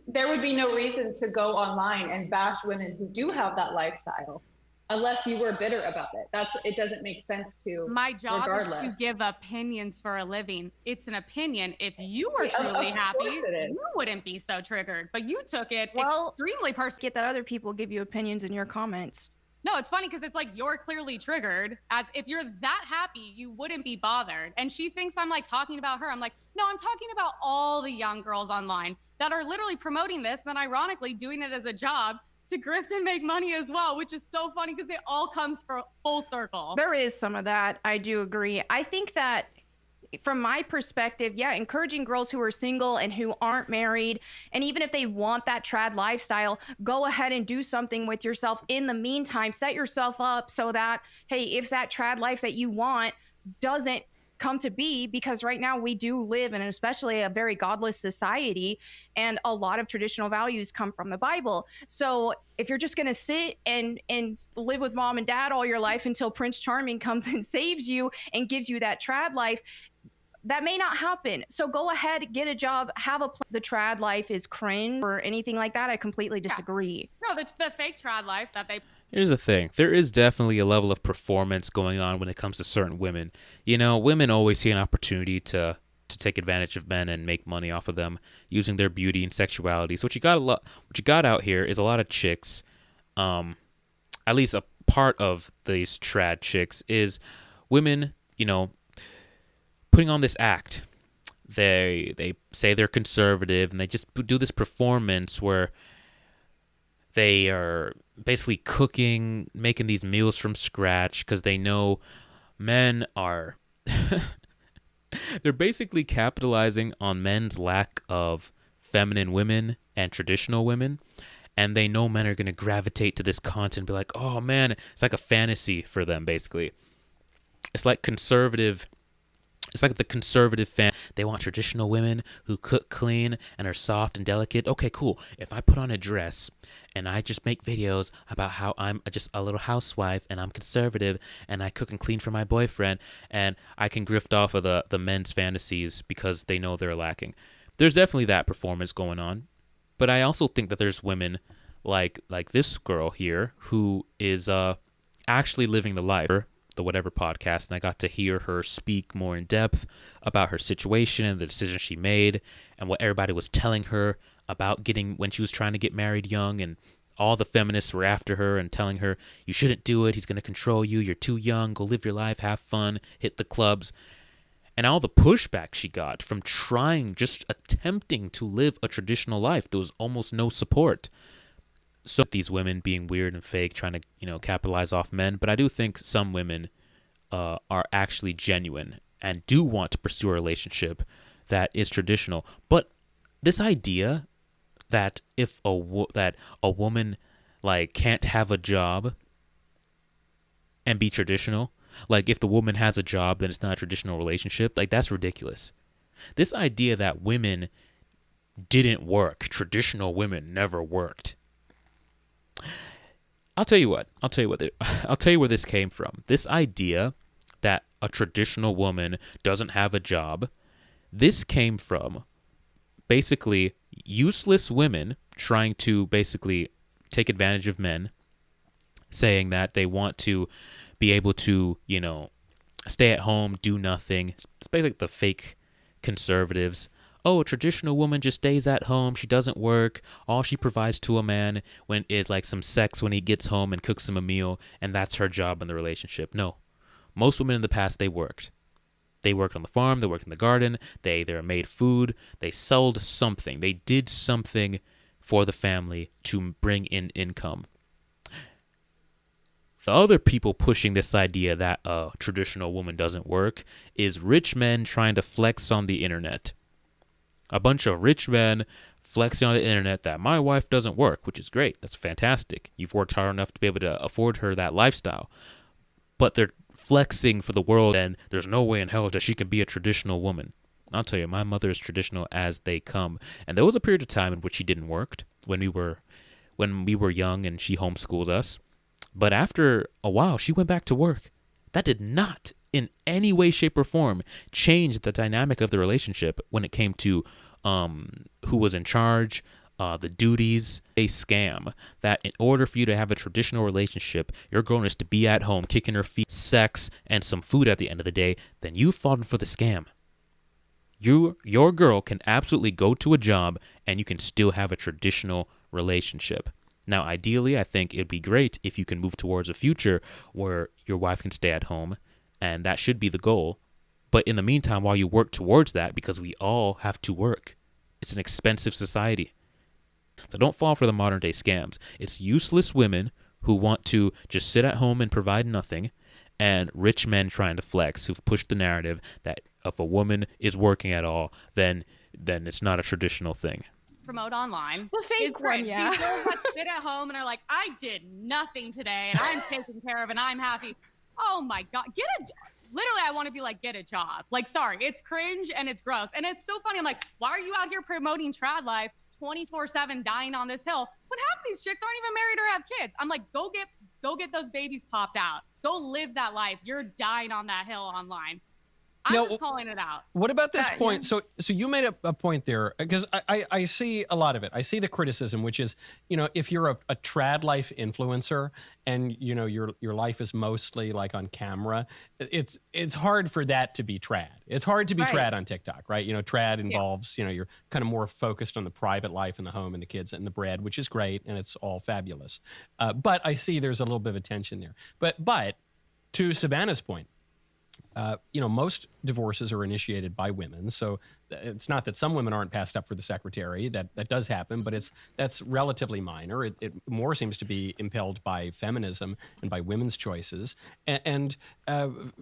there would be no reason to go online and bash women who do have that lifestyle unless you were bitter about it. It doesn't make sense to. My job regardless. is to give opinions for a living. It's an opinion. If you were truly happy, you wouldn't be so triggered. But you took it extremely personally. Get that other people give you opinions in your comments. No, it's funny because it's like you're clearly triggered. As if you're that happy, you wouldn't be bothered. And she thinks I'm like talking about her. I'm like, no, I'm talking about all the young girls online that are literally promoting this, and then ironically doing it as a job to grift and make money as well, which is so funny because it all comes for full circle. There is some of that. I do agree. I think that from my perspective, yeah, encouraging girls who are single and who aren't married, and even if they want that trad lifestyle, go ahead and do something with yourself. In the meantime, set yourself up so that, hey, if that trad life that you want doesn't come to be, because right now we do live in especially a very godless society, and a lot of traditional values come from the Bible. So if you're just going to sit and live with mom and dad all your life until Prince Charming comes and saves you and gives you that trad life, that may not happen. So go ahead, get a job, have the trad life is cringe or anything like that. I completely disagree. No, the fake trad life that they. Here's the thing. There is definitely a level of performance going on when it comes to certain women. You know, women always see an opportunity to take advantage of men and make money off of them using their beauty and sexuality. So what you got out here is a lot of chicks, at least a part of these trad chicks is women, putting on this act. They say they're conservative, and they just do this performance where they are basically cooking, making these meals from scratch because they know men are they're basically capitalizing on men's lack of feminine women and traditional women, and they know men are going to gravitate to this content and be like, oh man, it's like a fantasy for them. Basically, it's like the conservative fan. They want traditional women who cook clean and are soft and delicate. Okay, cool. If I put on a dress and I just make videos about how I'm just a little housewife and I'm conservative and I cook and clean for my boyfriend, and I can grift off of the men's fantasies because they know they're lacking. There's definitely that performance going on. But I also think that there's women like this girl here who is actually living the life. The Whatever podcast, and I got to hear her speak more in depth about her situation and the decision she made and what everybody was telling her about getting when she was trying to get married young, and all the feminists were after her and telling her, you shouldn't do it, he's going to control you, you're too young, go live your life, have fun, hit the clubs. And all the pushback she got from just attempting to live a traditional life, there was almost no support. So these women being weird and fake, trying to, capitalize off men. But I do think some women are actually genuine and do want to pursue a relationship that is traditional. But this idea that if a woman can't have a job and be traditional, like if the woman has a job, then it's not a traditional relationship. Like, that's ridiculous. This idea that women didn't work, traditional women never worked. I'll tell you where this came from. This idea that a traditional woman doesn't have a job, this came from basically useless women trying to basically take advantage of men, saying that they want to be able to, stay at home, do nothing. It's basically the fake conservatives. Oh, a traditional woman just stays at home. She doesn't work. All she provides to a man is like some sex when he gets home and cooks him a meal, and that's her job in the relationship. No. Most women in the past, they worked. They worked on the farm. They worked in the garden. They either made food. They sold something. They did something for the family to bring in income. The other people pushing this idea that a traditional woman doesn't work is rich men trying to flex on the internet. A bunch of rich men flexing on the internet that my wife doesn't work, which is great. That's fantastic. You've worked hard enough to be able to afford her that lifestyle. But they're flexing for the world, and there's no way in hell that she can be a traditional woman. I'll tell you, my mother is traditional as they come. And there was a period of time in which she didn't work when we were young and she homeschooled us. But after a while, she went back to work. That did not in any way, shape, or form change the dynamic of the relationship when it came to who was in charge, the duties. A scam that in order for you to have a traditional relationship, your girl is to be at home, kicking her feet, sex, and some food at the end of the day, then you've fallen for the scam. Your girl can absolutely go to a job and you can still have a traditional relationship. Now, ideally, I think it'd be great if you can move towards a future where your wife can stay at home, and that should be the goal. But in the meantime, while you work towards that, because we all have to work, it's an expensive society. So don't fall for the modern day scams. It's useless women who want to just sit at home and provide nothing, and rich men trying to flex who've pushed the narrative that if a woman is working at all, then it's not a traditional thing. Promote online. The fake one, yeah. These girls that sit at home and are like, I did nothing today and I'm taken care of and I'm happy. Oh my God. Literally, I want to be like, get a job. Like, sorry, it's cringe and it's gross. And it's so funny. I'm like, why are you out here promoting trad life 24/7 dying on this hill when half of these chicks aren't even married or have kids? I'm like, go get those babies popped out. Go live that life. You're dying on that hill online. I'm just calling it out. What about this point? So you made a point there, because I see a lot of it. I see the criticism, which is, if you're a trad life influencer and, your life is mostly like on camera, it's hard for that to be trad. It's hard to be trad on TikTok, right? Trad involves, you're kind of more focused on the private life and the home and the kids and the bread, which is great. And it's all fabulous. But I see there's a little bit of a tension there. But to Savannah's point, Most divorces are initiated by women. So it's not that some women aren't passed up for the secretary. That does happen, but that's relatively minor. It more seems to be impelled by feminism and by women's choices. And on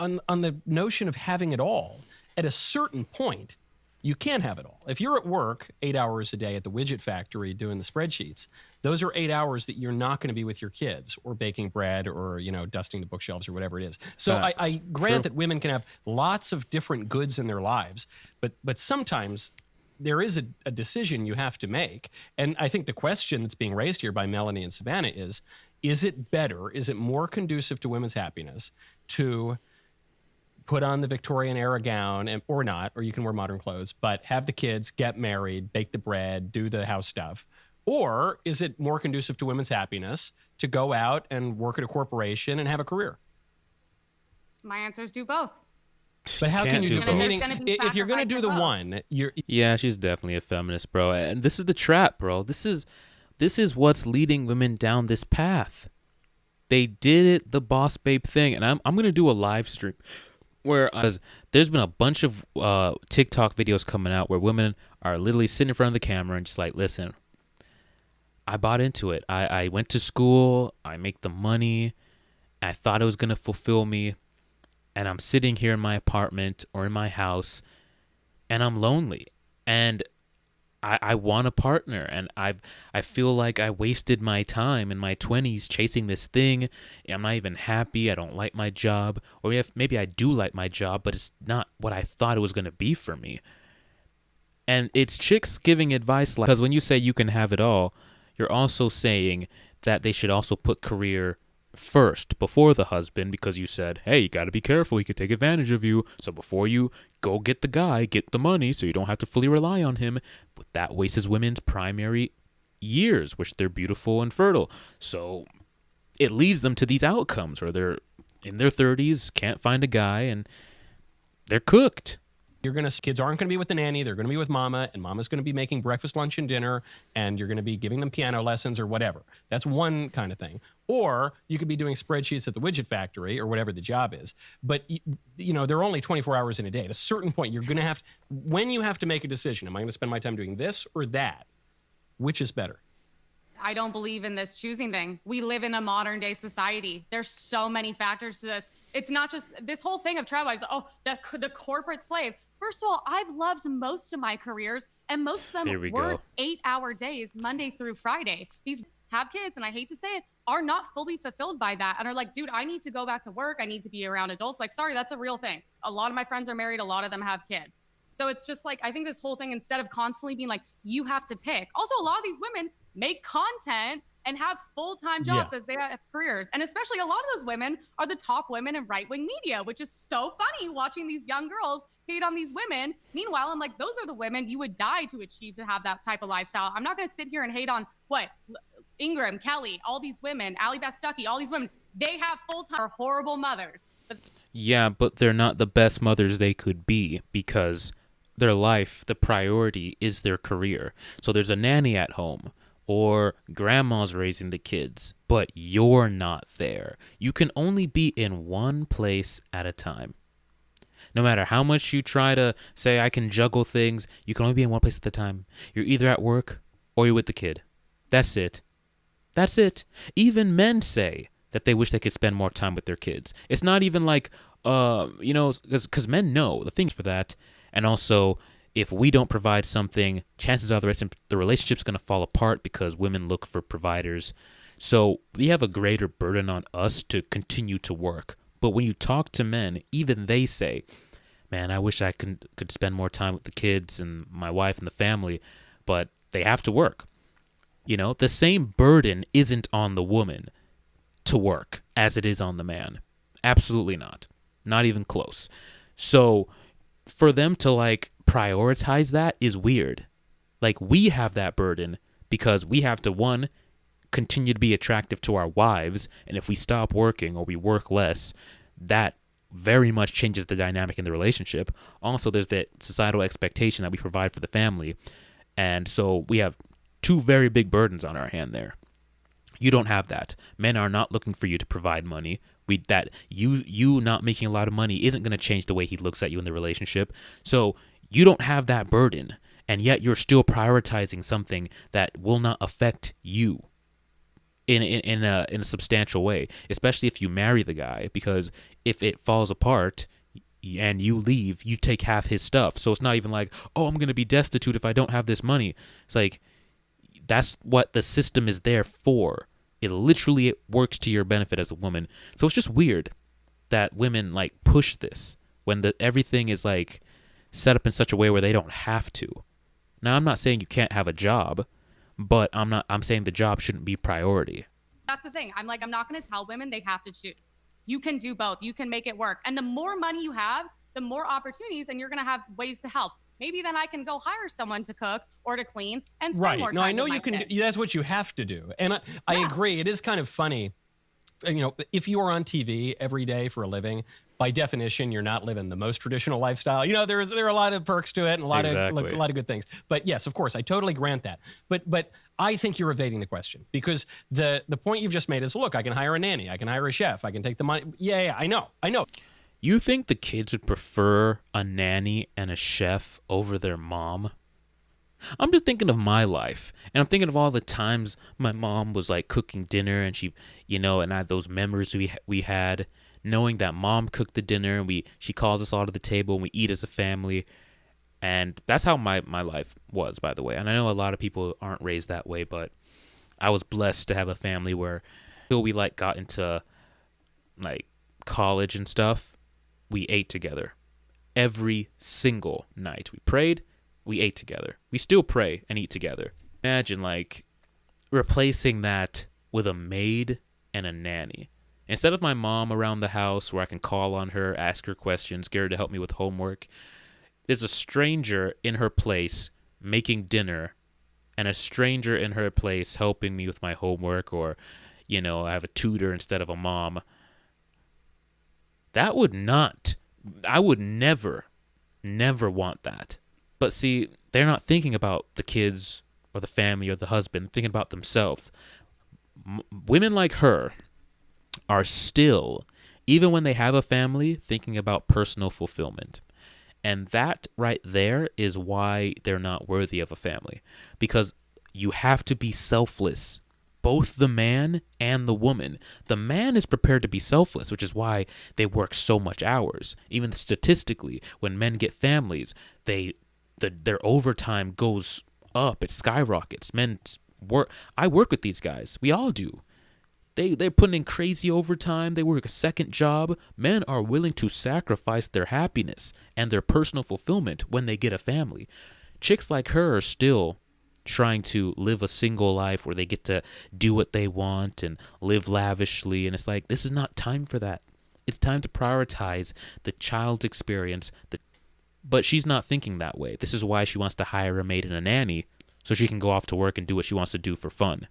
the notion of having it all, at a certain point, you can have it all. If you're at work 8 hours a day at the widget factory doing the spreadsheets, those are 8 hours that you're not going to be with your kids or baking bread or, dusting the bookshelves or whatever it is. So I grant that women can have lots of different goods in their lives, but sometimes there is a decision you have to make. And I think the question that's being raised here by Melanie and Savannah is it better, is it more conducive to women's happiness to put on the Victorian era gown or not, or you can wear modern clothes, but have the kids, get married, bake the bread, do the house stuff? Or is it more conducive to women's happiness to go out and work at a corporation and have a career? My answers do both. But how can you do both? Meaning, if you're going to do the one, Yeah, she's definitely a feminist, bro. And this is the trap, bro. This is what's leading women down this path. They did it, the boss babe thing. And I'm going to do a live stream where there's been a bunch of TikTok videos coming out where women are literally sitting in front of the camera and just like, listen, I bought into it. I went to school. I make the money. I thought it was going to fulfill me. And I'm sitting here in my apartment or in my house and I'm lonely. And I want a partner, and I feel like I wasted my time in my 20s chasing this thing. I'm not even happy. I don't like my job. Or maybe I do like my job, but it's not what I thought it was going to be for me. And it's chicks giving advice because when you say you can have it all, you're also saying that they should also put career first before the husband, because you said, hey, you got to be careful, he could take advantage of you. So before you go get the guy, get the money so you don't have to fully rely on him. But that wastes women's primary years, which they're beautiful and fertile. So it leads them to these outcomes where they're in their 30s, can't find a guy, and they're cooked. Kids aren't going to be with the nanny. They're going to be with mama, and mama's going to be making breakfast, lunch, and dinner, and you're going to be giving them piano lessons or whatever. That's one kind of thing. Or you could be doing spreadsheets at the widget factory or whatever the job is. But, they're only 24 hours in a day. At a certain point, you're going to when you have to make a decision, am I going to spend my time doing this or that? Which is better? I don't believe in this choosing thing. We live in a modern day society. There's so many factors to this. It's not just this whole thing of travel. The corporate slave. First of all, I've loved most of my careers, and most of them work 8-hour days, Monday through Friday. These have kids, and I hate to say it, are not fully fulfilled by that and are like, dude, I need to go back to work. I need to be around adults. Like, sorry, that's a real thing. A lot of my friends are married. A lot of them have kids. So it's just like, I think this whole thing, instead of constantly being like, you have to pick. Also, a lot of these women make content and have full-time jobs as they have careers. And especially a lot of those women are the top women in right-wing media, which is so funny watching these young girls hate on these women. Meanwhile, I'm like, those are the women you would die to achieve to have that type of lifestyle. I'm not going to sit here and hate on Ingram, Kelly, all these women, Allie Beth Stuckey, all these women. They have full-time, are horrible mothers. But they're not the best mothers they could be because their life, the priority is their career. So there's a nanny at home or grandma's raising the kids, but you're not there. You can only be in one place at a time. No matter how much you try to say, I can juggle things, you can only be in one place at a time. You're either at work or you're with the kid. That's it. That's it. Even men say that they wish they could spend more time with their kids. It's not even like, because men know the things for that. And also, if we don't provide something, chances are the relationship's going to fall apart because women look for providers. So we have a greater burden on us to continue to work. But when you talk to men, even they say, man, I wish I could spend more time with the kids and my wife and the family, but they have to work. The same burden isn't on the woman to work as it is on the man. Absolutely not. Not even close. So for them to prioritize that is weird. We have that burden because we have to, one, continue to be attractive to our wives, and if we stop working or we work less, that very much changes the dynamic in the relationship. Also, there's that societal expectation that we provide for the family, and so we have two very big burdens on our hand there. You don't have that. Men are not looking for you to provide money. That you not making a lot of money isn't going to change the way he looks at you in the relationship. So you don't have that burden, and yet you're still prioritizing something that will not affect you in a substantial way, especially if you marry the guy, because if it falls apart and you leave, you take half his stuff. So it's not even like, oh, I'm going to be destitute if I don't have this money. It's like, that's what the system is there for. It literally works to your benefit as a woman. So it's just weird that women like push this when everything is like set up in such a way where they don't have to. Now, I'm not saying you can't have a job, but I'm saying the job shouldn't be priority. That's the thing. I'm not going to tell women they have to choose. You can do both. You can make it work. And the more money you have, the more opportunities, and you're going to have ways to help. Maybe then I can go hire someone to cook or to clean and spend more time. No, I know with you my can. kids. That's what you have to do. And I agree. It is kind of funny. If you are on TV every day for a living, by definition, you're not living the most traditional lifestyle. There are a lot of perks to it and a lot of good things. But yes, of course, I totally grant that. But I think you're evading the question, because the point you've just made is, look, I can hire a nanny, I can hire a chef, I can take the money. Yeah, I know. You think the kids would prefer a nanny and a chef over their mom? I'm just thinking of my life, and I'm thinking of all the times my mom was like cooking dinner, and she, and I had those memories we had, knowing that mom cooked the dinner, and she calls us all to the table and we eat as a family. And that's how my life was, by the way. And I know a lot of people aren't raised that way, but I was blessed to have a family where until we like got into like college and stuff, we ate together every single night. We prayed, we ate together. We still pray and eat together. Imagine like replacing that with a maid and a nanny. Instead of my mom around the house where I can call on her, ask her questions, get her to help me with homework, there's a stranger in her place making dinner, and a stranger in her place helping me with my homework, or, I have a tutor instead of a mom. I would never want that. But see, they're not thinking about the kids or the family or the husband, thinking about themselves. Women like her are still, even when they have a family, thinking about personal fulfillment. And that right there is why they're not worthy of a family. Because you have to be selfless, both the man and the woman. The man is prepared to be selfless, which is why they work so much hours. Even statistically, when men get families, their overtime goes up. It skyrockets. Men work. I work with these guys. We all do. They're putting in crazy overtime. They work a second job. Men are willing to sacrifice their happiness and their personal fulfillment when they get a family. Chicks like her are still trying to live a single life where they get to do what they want and live lavishly. And it's like, this is not time for that. It's time to prioritize the child's experience. But she's not thinking that way. This is why she wants to hire a maid and a nanny, so she can go off to work and do what she wants to do for fun.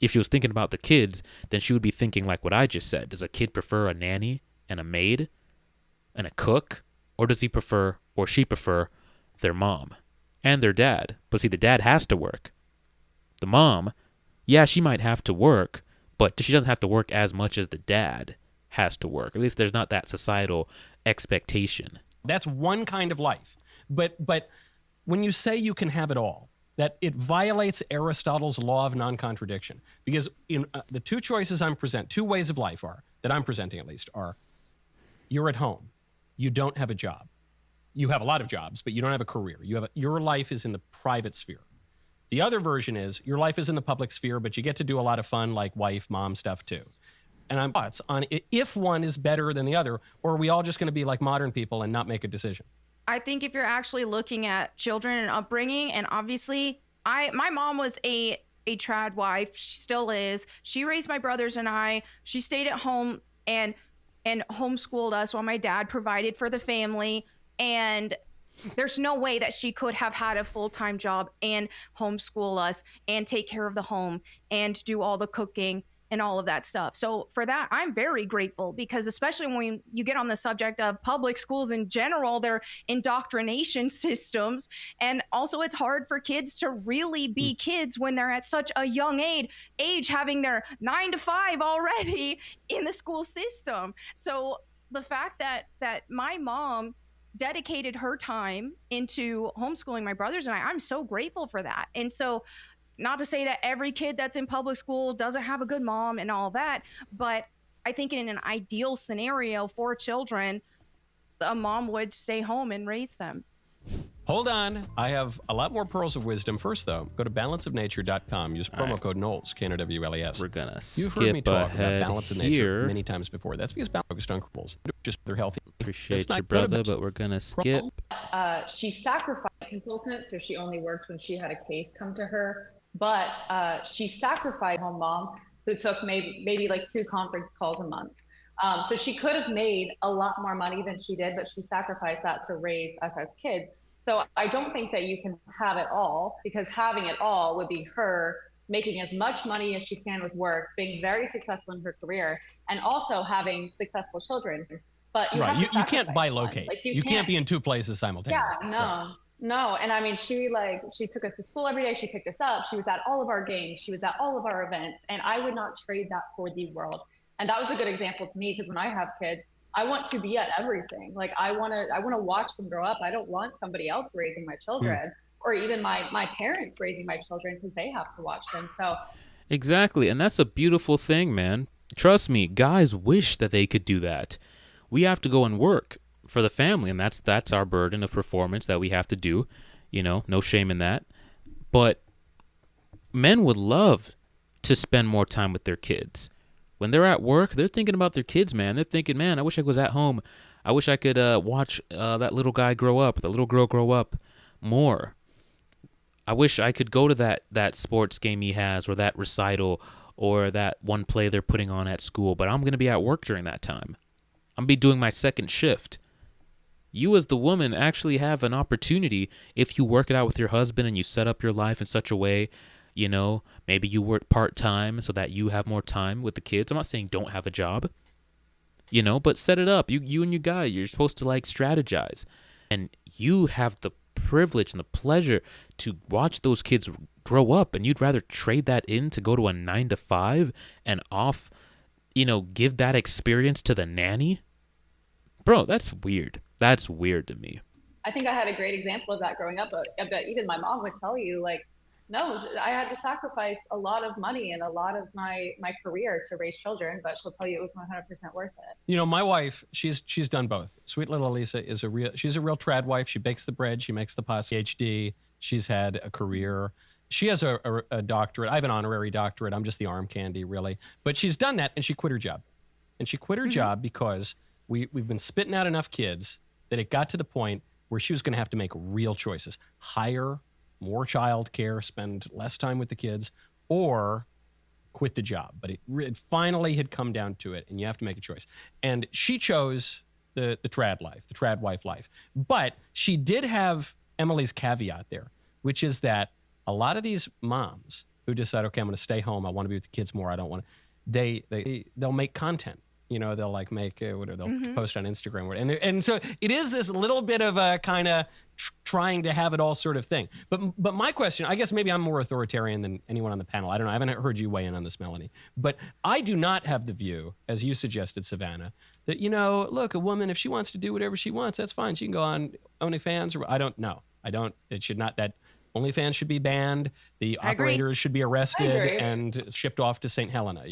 If she was thinking about the kids, then she would be thinking like what I just said. Does a kid prefer a nanny and a maid and a cook? Or does he prefer, or she prefer, their mom and their dad? But see, the dad has to work. The mom, yeah, she might have to work, but she doesn't have to work as much as the dad has to work. At least there's not that societal expectation. That's one kind of life. But when you say you can have it all, that it violates Aristotle's law of non-contradiction. Because in the two choices two ways of life that I'm presenting at least, are you're at home, you don't have a job. You have a lot of jobs, but you don't have a career. Your life is in the private sphere. The other version is your life is in the public sphere, but you get to do a lot of fun like wife, mom stuff too. And I'm thoughts on if one is better than the other, or are we all just going to be like modern people and not make a decision? I think if you're actually looking at children and upbringing, and obviously my mom was a trad wife. She still is. She raised my brothers and I. She stayed at home and homeschooled us while my dad provided for the family. And there's no way that she could have had a full-time job and homeschool us and take care of the home and do all the cooking and all of that stuff. So for that, I'm very grateful, because especially when you get on the subject of public schools in general, their indoctrination systems, and also it's hard for kids to really be kids when they're at such a young age having their 9 to 5 already in the school system. So the fact that my mom dedicated her time into homeschooling my brothers and I'm so grateful for that. And so, not to say that every kid that's in public school doesn't have a good mom and all that, but I think in an ideal scenario for children, a mom would stay home and raise them. Hold on. I have a lot more pearls of wisdom. First, though, go to balanceofnature.com. Use promo code Knowles, K-N-O-W-L-E-S. We're going to You've skip heard me talk about ahead balance of here. nature many times before. That's because balance focused on cripples. Just they're healthy. Appreciate That's not you, good brother, about- but we're going to skip. She sacrificed a consultant, so she only worked when she had a case come to her. But she sacrificed home mom who took maybe like 2 conference calls a month. So she could have made a lot more money than she did, but she sacrificed that to raise us as kids. So I don't think that you can have it all, because having it all would be her making as much money as she can with work, being very successful in her career, and also having successful children. But you have to You can't sacrifice one. bilocate. Like, you can't be in 2 places simultaneously. Yeah, no. And I mean, she took us to school every day. She picked us up. She was at all of our games. She was at all of our events. And I would not trade that for the world. And that was a good example to me, because when I have kids, I want to be at everything. Like I want to watch them grow up. I don't want somebody else raising my children, or even my parents raising my children, because they have to watch them. So Exactly. And that's a beautiful thing, man. Trust me, guys wish that they could do that. We have to go and work for the family, and that's our burden of performance that we have to do. No shame in that. But men would love to spend more time with their kids. When they're at work, they're thinking about their kids, man. They're thinking, man, I wish I was at home. I wish I could watch that little guy grow up, that little girl grow up more. I wish I could go to that sports game he has, or that recital, or that one play they're putting on at school, but I'm going to be at work during that time. I'm going to be doing my second shift. You as the woman actually have an opportunity, if you work it out with your husband and you set up your life in such a way, maybe you work part-time so that you have more time with the kids. I'm not saying don't have a job, but set it up. You and your guy, you're supposed to strategize. And you have the privilege and the pleasure to watch those kids grow up, and you'd rather trade that in to go to a 9 to 5 and off, give that experience to the nanny? Bro, that's weird. That's weird to me. I think I had a great example of that growing up. But even my mom would tell you, no, I had to sacrifice a lot of money and a lot of my career to raise children, but she'll tell you it was 100% worth it. My wife, she's done both. Sweet little Lisa she's a real trad wife. She bakes the bread, she makes the pasta. PhD. She's had a career. She has a doctorate. I have an honorary doctorate. I'm just the arm candy, really. But she's done that, and she quit her job. And she quit her job because we've been spitting out enough kids that it got to the point where she was going to have to make real choices. Hire more child care, spend less time with the kids, or quit the job. But it finally had come down to it, and you have to make a choice. And she chose the trad life, the trad wife life. But she did have Emily's caveat there, which is that a lot of these moms who decide, okay, I'm going to stay home, I want to be with the kids more, I don't want to, they'll make content. They'll make they'll post on Instagram, and so it is this little bit of a kind of trying to have it all sort of thing. But my question, I guess maybe I'm more authoritarian than anyone on the panel. I don't know. I haven't heard you weigh in on this, Melanie. But I do not have the view, as you suggested, Savannah, that look, a woman, if she wants to do whatever she wants, that's fine. She can go on OnlyFans, or I don't know. I don't. It should not. That OnlyFans should be banned. The operators should be arrested and shipped off to St. Helena,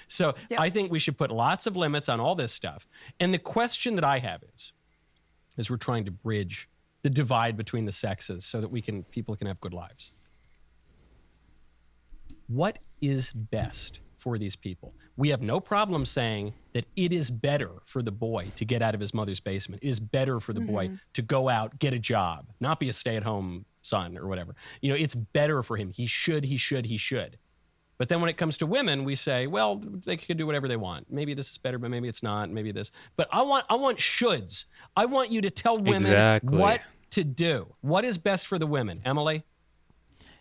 So yep. I think we should put lots of limits on all this stuff. And the question that I have is we're trying to bridge the divide between the sexes so that people can have good lives. What is best for these people? We have no problem saying that it is better for the boy to get out of his mother's basement. It is better for the boy to go out, get a job, not be a stay-at-home son or whatever. It's better for him. He should. But then when it comes to women, we say, well, they can do whatever they want. Maybe this is better, but maybe it's not. Maybe this. But I want shoulds. I want you to tell women what to do. What is best for the women? Emily?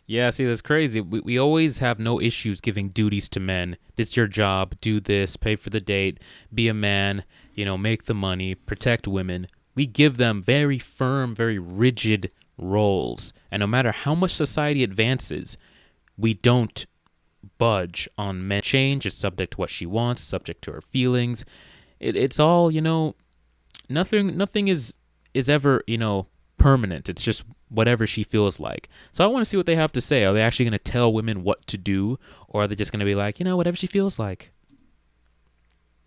Yeah, see, that's crazy. We always have no issues giving duties to men. It's your job. Do this, pay for the date, be a man, make the money, protect women. We give them very firm, very rigid roles. And no matter how much society advances, we don't budge on men. Change is subject to what she wants, subject to her feelings. It's all, nothing is ever, permanent. It's just whatever she feels like. So I want to see what they have to say. Are they actually going to tell women what to do, or are they just going to be like, whatever she feels like?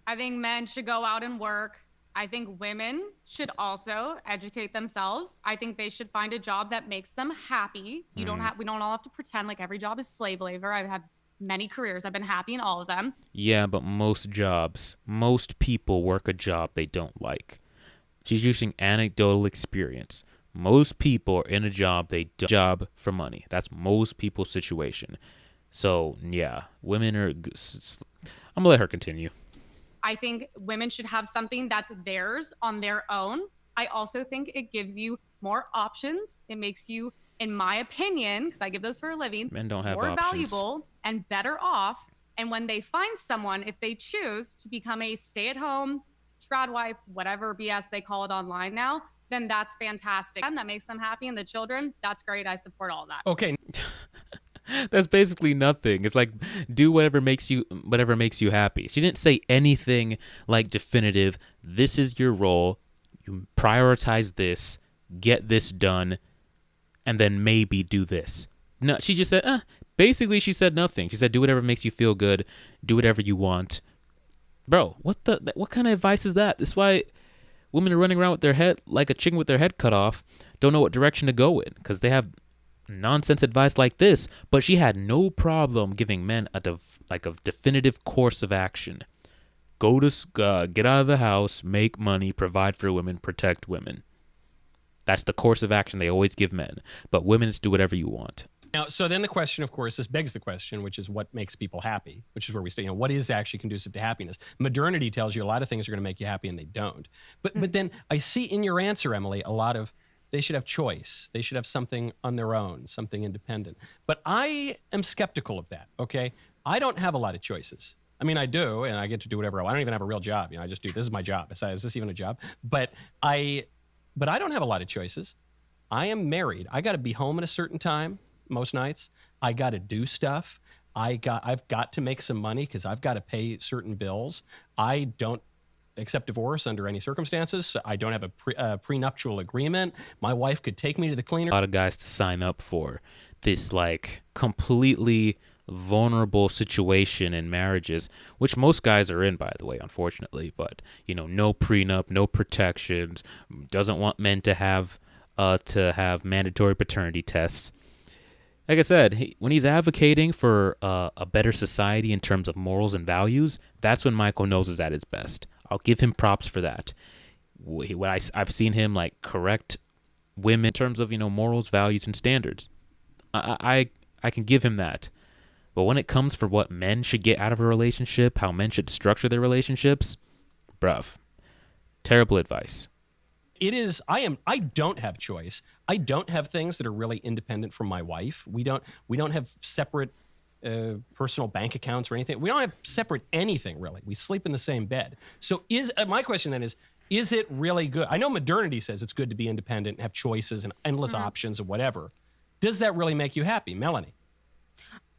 I think men should go out and work. I think women should also educate themselves. I think they should find a job that makes them happy. We don't all have to pretend like every job is slave labor. I've had many careers. I've been happy in all of them. Yeah, but most people work a job they don't like. She's using anecdotal experience. Most people are in a job job for money. That's most people's situation. So, yeah, women are... I'm going to let her continue. I think women should have something that's theirs on their own. I also think it gives you more options. It makes you, in my opinion, because I give those for a living, men don't have more options. Valuable and better off. And when they find someone, if they choose to become a stay-at-home, trad wife, whatever BS they call it online now, then that's fantastic. And that makes them happy. And the children, that's great. I support all that. Okay. That's basically nothing. It's like, do whatever makes you happy. She didn't say anything like definitive. This is your role. You prioritize this, get this done, and then maybe do this. No, she just said, basically she said nothing. She said, do whatever makes you feel good. Do whatever you want. Bro, what kind of advice is that? That's why women are running around with their head like a chicken with their head cut off, don't know what direction to go in, because they have nonsense advice like this. But she had no problem giving men a definitive course of action. Go to get out of the house, make money, provide for women, protect women. That's the course of action they always give men. But women, it's do whatever you want. Now, so then the question, of course, this begs the question, which is what makes people happy, which is where we stay. What is actually conducive to happiness? Modernity tells you a lot of things are going to make you happy, and they don't. But then I see in your answer, Emily, a lot of they should have choice. They should have something on their own, something independent. But I am skeptical of that, okay? I don't have a lot of choices. I mean, I do, and I get to do whatever I want. I don't even have a real job. I just do, this is my job. Is this even a job? But I don't have a lot of choices. I am married. I got to be home at a certain time most nights. I got to do stuff. I've got to make some money because I've got to pay certain bills. I don't accept divorce under any circumstances. I don't have a prenuptial agreement. My wife could take me to the cleaner. A lot of guys to sign up for this completely vulnerable situation in marriages, which most guys are in, by the way, unfortunately. But no prenup, no protections. Doesn't want men to have mandatory paternity tests. Like I said, when he's advocating for a better society in terms of morals and values, that's when Michael Knowles is at his best. I'll give him props for that. I've seen him correct women in terms of morals, values, and standards. I can give him that. But when it comes for what men should get out of a relationship, how men should structure their relationships, bruv, terrible advice. It is, I don't have choice. I don't have things that are really independent from my wife. We don't have separate personal bank accounts or anything. We don't have separate anything, really. We sleep in the same bed. So my question then is it really good? I know modernity says it's good to be independent, have choices and endless options and whatever. Does that really make you happy, Melanie?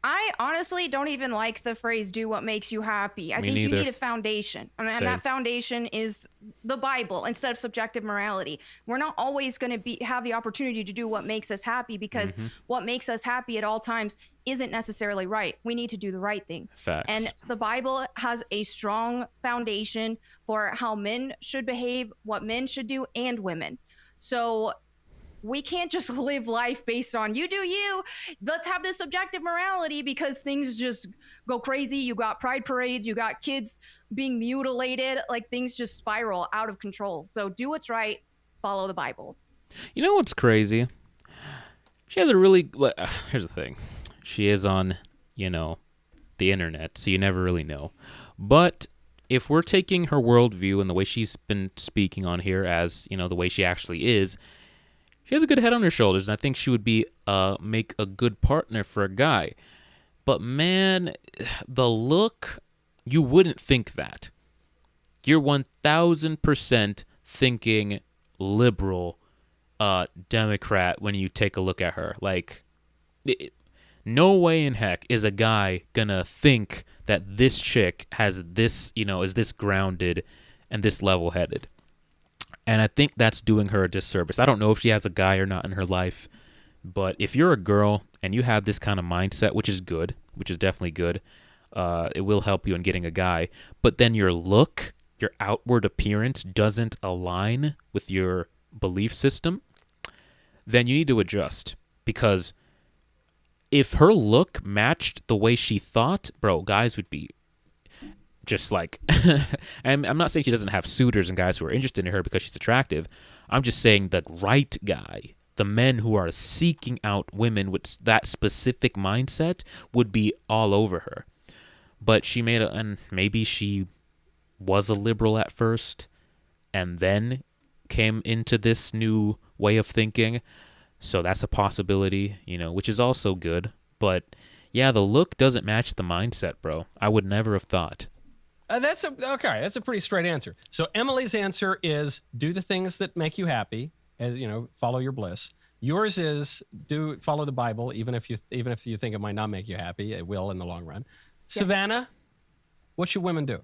I honestly don't even like the phrase "do what makes you happy." I think neither. You need a foundation, and that foundation is the Bible instead of subjective morality. We're not always going to have the opportunity to do what makes us happy, because what makes us happy at all times isn't necessarily right. We need to do the right thing. Facts. And the Bible has a strong foundation for how men should behave, what men should do, and women. So we can't just live life based on you do you. Let's have this objective morality because things just go crazy. You got pride parades, you got kids being mutilated, things just spiral out of control. So do what's right, follow the Bible. You know what's crazy? She has here's the thing. She is on, the internet, so you never really know. But if we're taking her worldview and the way she's been speaking on here as, the way she actually is, She has a good head on her shoulders, and I think she would be make a good partner for a guy. But man, the look, you wouldn't think that. You're 1000% thinking liberal Democrat when you take a look at her. Like, no way in heck is a guy gonna think that this chick has this, is this grounded and this level-headed. And I think that's doing her a disservice. I don't know if she has a guy or not in her life, but if you're a girl and you have this kind of mindset, which is good, which is definitely good, it will help you in getting a guy. But then your look, your outward appearance doesn't align with your belief system, then you need to adjust. Because if her look matched the way she thought, bro, guys would be just like, and I'm not saying she doesn't have suitors and guys who are interested in her because she's attractive. I'm just saying the right guy, the men who are seeking out women with that specific mindset would be all over her. But she made and maybe she was a liberal at first and then came into this new way of thinking. So that's a possibility, which is also good. But yeah, the look doesn't match the mindset, bro. I would never have thought. That's a pretty straight answer. So Emily's answer is do the things that make you happy, follow your bliss. Yours is follow the Bible, even if you think it might not make you happy, it will in the long run. Yes. Savannah, what should women do?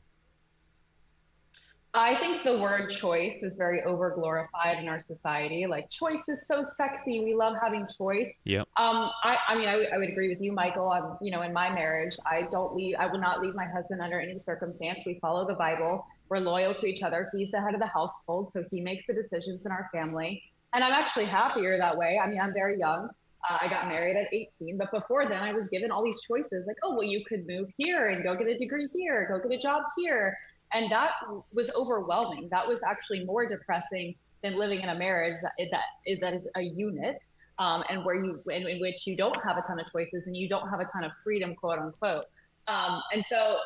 I think the word choice is very over-glorified in our society. Like, choice is so sexy. We love having choice. Yep. I would agree with you, Michael. In my marriage, I will not leave my husband under any circumstance. We follow the Bible. We're loyal to each other. He's the head of the household, so he makes the decisions in our family. And I'm actually happier that way. I mean, I'm very young. I got married at 18, but before then I was given all these choices like, oh, well, you could move here and go get a degree here, go get a job here. And that was overwhelming. That was actually more depressing than living in a marriage that is a unit, and in which you don't have a ton of choices and you don't have a ton of freedom, quote unquote. And so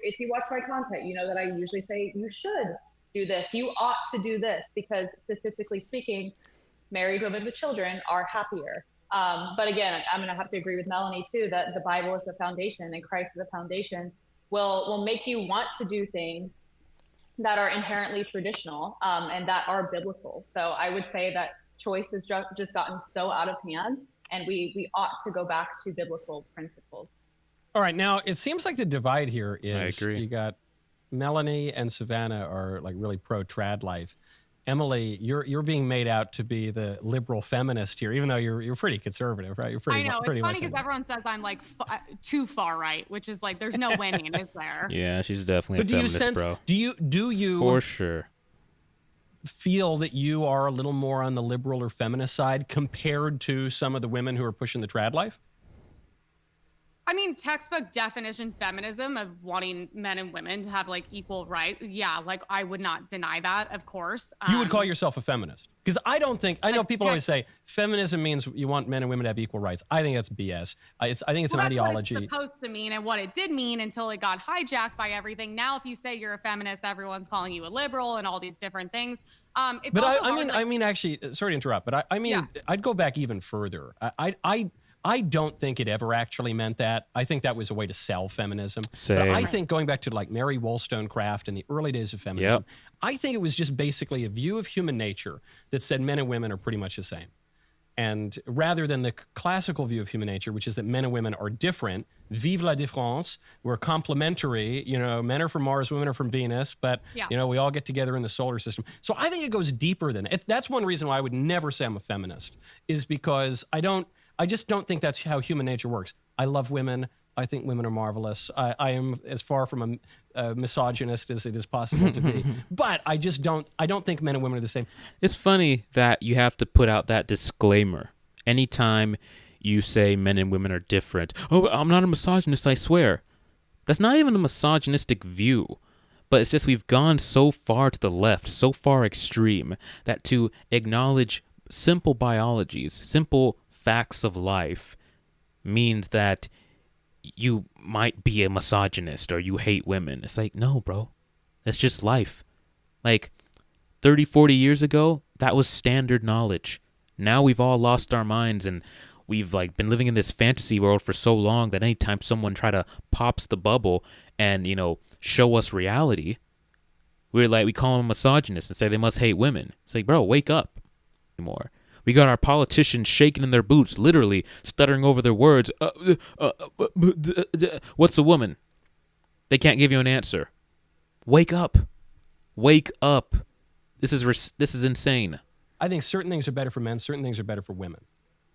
if you watch my content, you know that I usually say you should do this, you ought to do this, because statistically speaking, married women with children are happier. But again, I'm going to have to agree with Melanie too, that the Bible is the foundation and Christ is the foundation. Will make you want to do things that are inherently traditional and that are biblical. So I would say that choice has just gotten so out of hand, and we ought to go back to biblical principles. All right, now it seems like the divide here is I agree. You got Melanie and Savannah are like really pro trad life. Emily, you're being made out to be the liberal feminist here, even though you're pretty conservative, right? You're pretty. I know, pretty it's funny much because everyone says I'm like too far right, which is like there's no winning, is there? Yeah, she's definitely a feminist, bro. Do you for sure feel that you are a little more on the liberal or feminist side compared to some of the women who are pushing the trad life? I mean, textbook definition feminism of wanting men and women to have like equal rights. Yeah, like I would not deny that, of course. You would call yourself a feminist? Because I know people always say feminism means you want men and women to have equal rights. I think that's BS. I think it's an ideology. What it's supposed to mean and what it did mean until it got hijacked by everything. Now, if you say you're a feminist, everyone's calling you a liberal and all these different things. I mean, actually, sorry to interrupt, but I'd go back even further. I don't think it ever actually meant that. I think that was a way to sell feminism. Same. But I think going back to like Mary Wollstonecraft in the early days of feminism, I think it was just basically a view of human nature that said men and women are pretty much the same. And rather than the classical view of human nature, which is that men and women are different, vive la différence, we're complementary, men are from Mars, women are from Venus, but, we all get together in the solar system. So I think it goes deeper than it. That's one reason why I would never say I'm a feminist, is because I just don't think that's how human nature works. I love women. I think women are marvelous. I am as far from a misogynist as it is possible to be. But I don't think men and women are the same. It's funny that you have to put out that disclaimer anytime you say men and women are different. Oh, I'm not a misogynist, I swear. That's not even a misogynistic view. But it's just we've gone so far to the left, so far extreme, that to acknowledge simple biologies, simple facts of life, means that you might be a misogynist or you hate women. It's like, no, bro. That's just life. Like 30, 40 years ago, that was standard knowledge. Now we've all lost our minds, and we've like been living in this fantasy world for so long that anytime someone try to pops the bubble and, you know, show us reality, we call them misogynists and say they must hate women. It's like, bro, wake up more. We got our politicians shaking in their boots, literally stuttering over their words. What's a woman? They can't give you an answer. Wake up. Wake up. This is insane. I think certain things are better for men, certain things are better for women.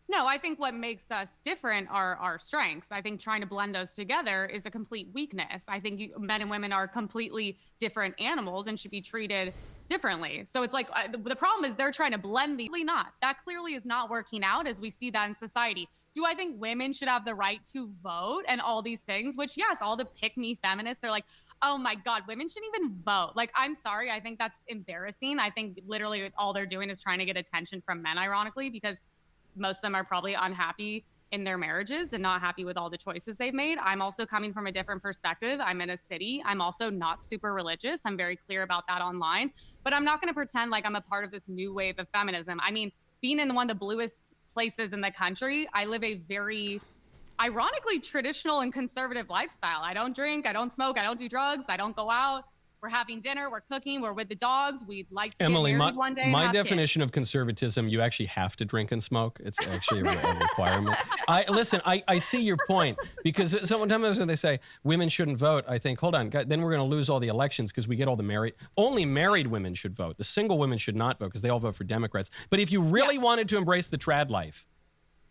No, I think what makes us different are our strengths. I think trying to blend those together is a complete weakness. I think men and women are completely different animals and should be treated differently. So it's like the problem is they're trying to blend the not. That clearly is not working out as we see that in society. Do I think women should have the right to vote and all these things? Which, yes, all the pick-me feminists are like, oh my God, women shouldn't even vote. Like, I'm sorry. I think that's embarrassing. I think literally all they're doing is trying to get attention from men, ironically, because most of them are probably unhappy in their marriages and not happy with all the choices they've made. I'm also coming from a different perspective. I'm in a city. I'm also not super religious. I'm very clear about that online, but I'm not going to pretend like I'm a part of this new wave of feminism. I mean, being in one of the bluest places in the country, I live a very ironically traditional and conservative lifestyle. I don't drink, I don't smoke, I don't do drugs, I don't go out. We're having dinner, we're cooking, we're with the dogs. We'd like to Emily, get married one day. My definition of conservatism, you actually have to drink and smoke. It's actually a requirement. I see your point, because sometimes when they say women shouldn't vote, I think, hold on, then we're going to lose all the elections because we get all the only married women should vote. The single women should not vote because they all vote for Democrats. But if you really wanted to embrace the trad life,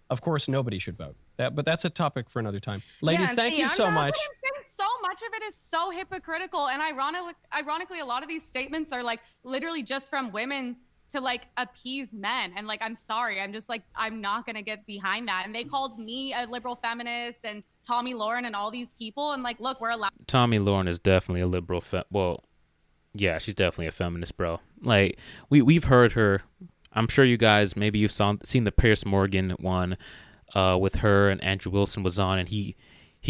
of course, nobody should vote. But that's a topic for another time. Ladies, thank you so much. I'm saying so much of it is so hypocritical. And ironically, a lot of these statements are like literally just from women to like appease men. And like, I'm sorry. I'm just like, I'm not going to get behind that. And they called me a liberal feminist and Tommy Lauren and all these people. And like, look, we're allowed. Tommy Lauren is definitely a liberal. Well, yeah, she's definitely a feminist, bro. Like, we've heard her. I'm sure you guys, maybe you've seen the Piers Morgan one with her and Andrew Wilson was on, and he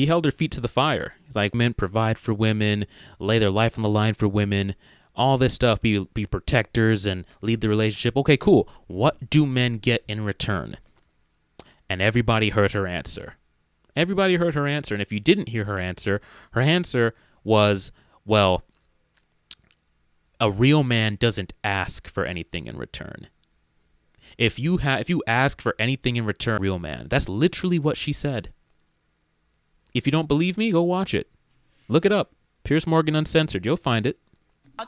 held her feet to the fire. He's like, men provide for women, lay their life on the line for women, all this stuff, be protectors and lead the relationship. Okay, cool. What do men get in return? And everybody heard her answer. Everybody heard her answer. And if you didn't hear her answer was, well, a real man doesn't ask for anything in return. If you ask for anything in return, real man. That's literally what she said. If you don't believe me, go watch it. Look it up. Piers Morgan Uncensored. You'll find it.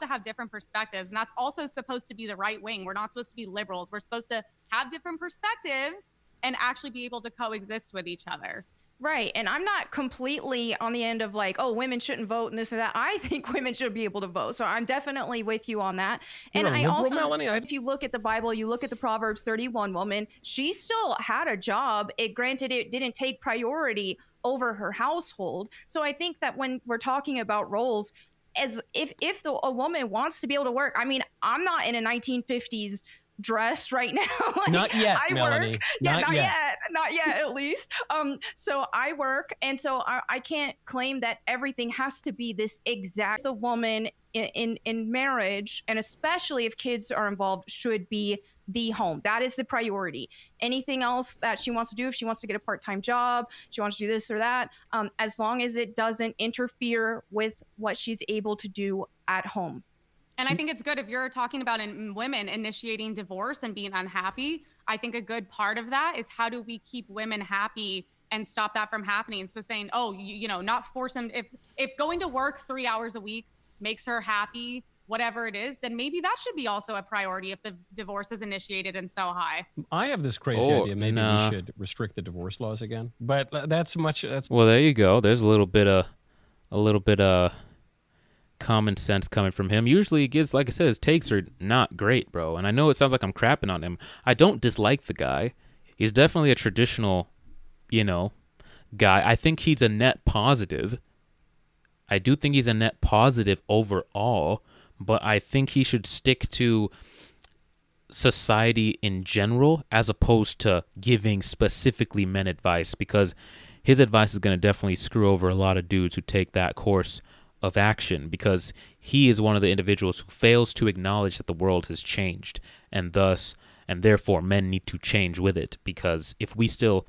To have different perspectives, and that's also supposed to be the right wing. We're not supposed to be liberals. We're supposed to have different perspectives and actually be able to coexist with each other. Right. And I'm not completely on the end of like, oh, women shouldn't vote and this or that. I think women should be able to vote. So I'm definitely with you on that. You're and a I liberal, also, Melanie? if you look at the Bible, you look at the Proverbs 31 woman, she still had a job. Granted, it didn't take priority over her household. So I think that when we're talking about roles, as if a woman wants to be able to work, I mean, I'm not in a 1950s dress right now. Like, not yet, Melanie. Work. Yeah, not yet, at least. So I work, and so I can't claim that everything has to be this exact. The woman in marriage, and especially if kids are involved, should be the home. That is the priority. Anything else that she wants to do, if she wants to get a part-time job, she wants to do this or that, as long as it doesn't interfere with what she's able to do at home. And I think it's good if you're talking about women initiating divorce and being unhappy. I think a good part of that is how do we keep women happy and stop that from happening? So saying, oh, you know, not force them. If going to work 3 hours a week makes her happy, whatever it is, then maybe that should be also a priority if the divorce is initiated and so high. I have this crazy idea. Maybe we should restrict the divorce laws again. But that's well, there you go. There's a little bit of common sense coming from him. Usually he gives, like I said, his takes are not great, bro. And I know it sounds like I'm crapping on him. I don't dislike the guy. He's definitely a traditional, guy. I think he's a net positive. I do think he's a net positive overall, but I think he should stick to society in general as opposed to giving specifically men advice, because his advice is going to definitely screw over a lot of dudes who take that course of action, because he is one of the individuals who fails to acknowledge that the world has changed, and thus and therefore men need to change with it, because if we still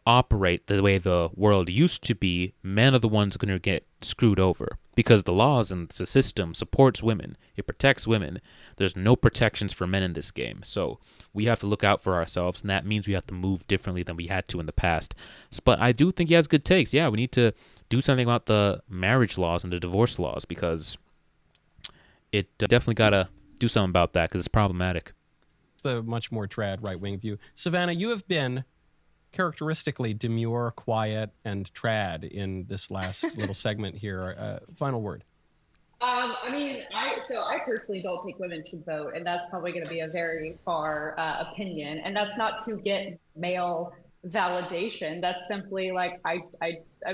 operate the way the world used to be, men are the ones going to get screwed over, because the laws and the system supports women. It protects women. There's no protections for men in this game. So we have to look out for ourselves, and that means we have to move differently than we had to in the past. But I do think he has good takes. Yeah, we need to do something about the marriage laws and the divorce laws, because it definitely got to do something about that, because it's problematic. The much more trad right-wing view. Savannah, you have been characteristically demure, quiet, and trad in this last little segment here. Final word. I personally don't think women should vote, and that's probably going to be a very far opinion. And that's not to get male validation. That's simply like I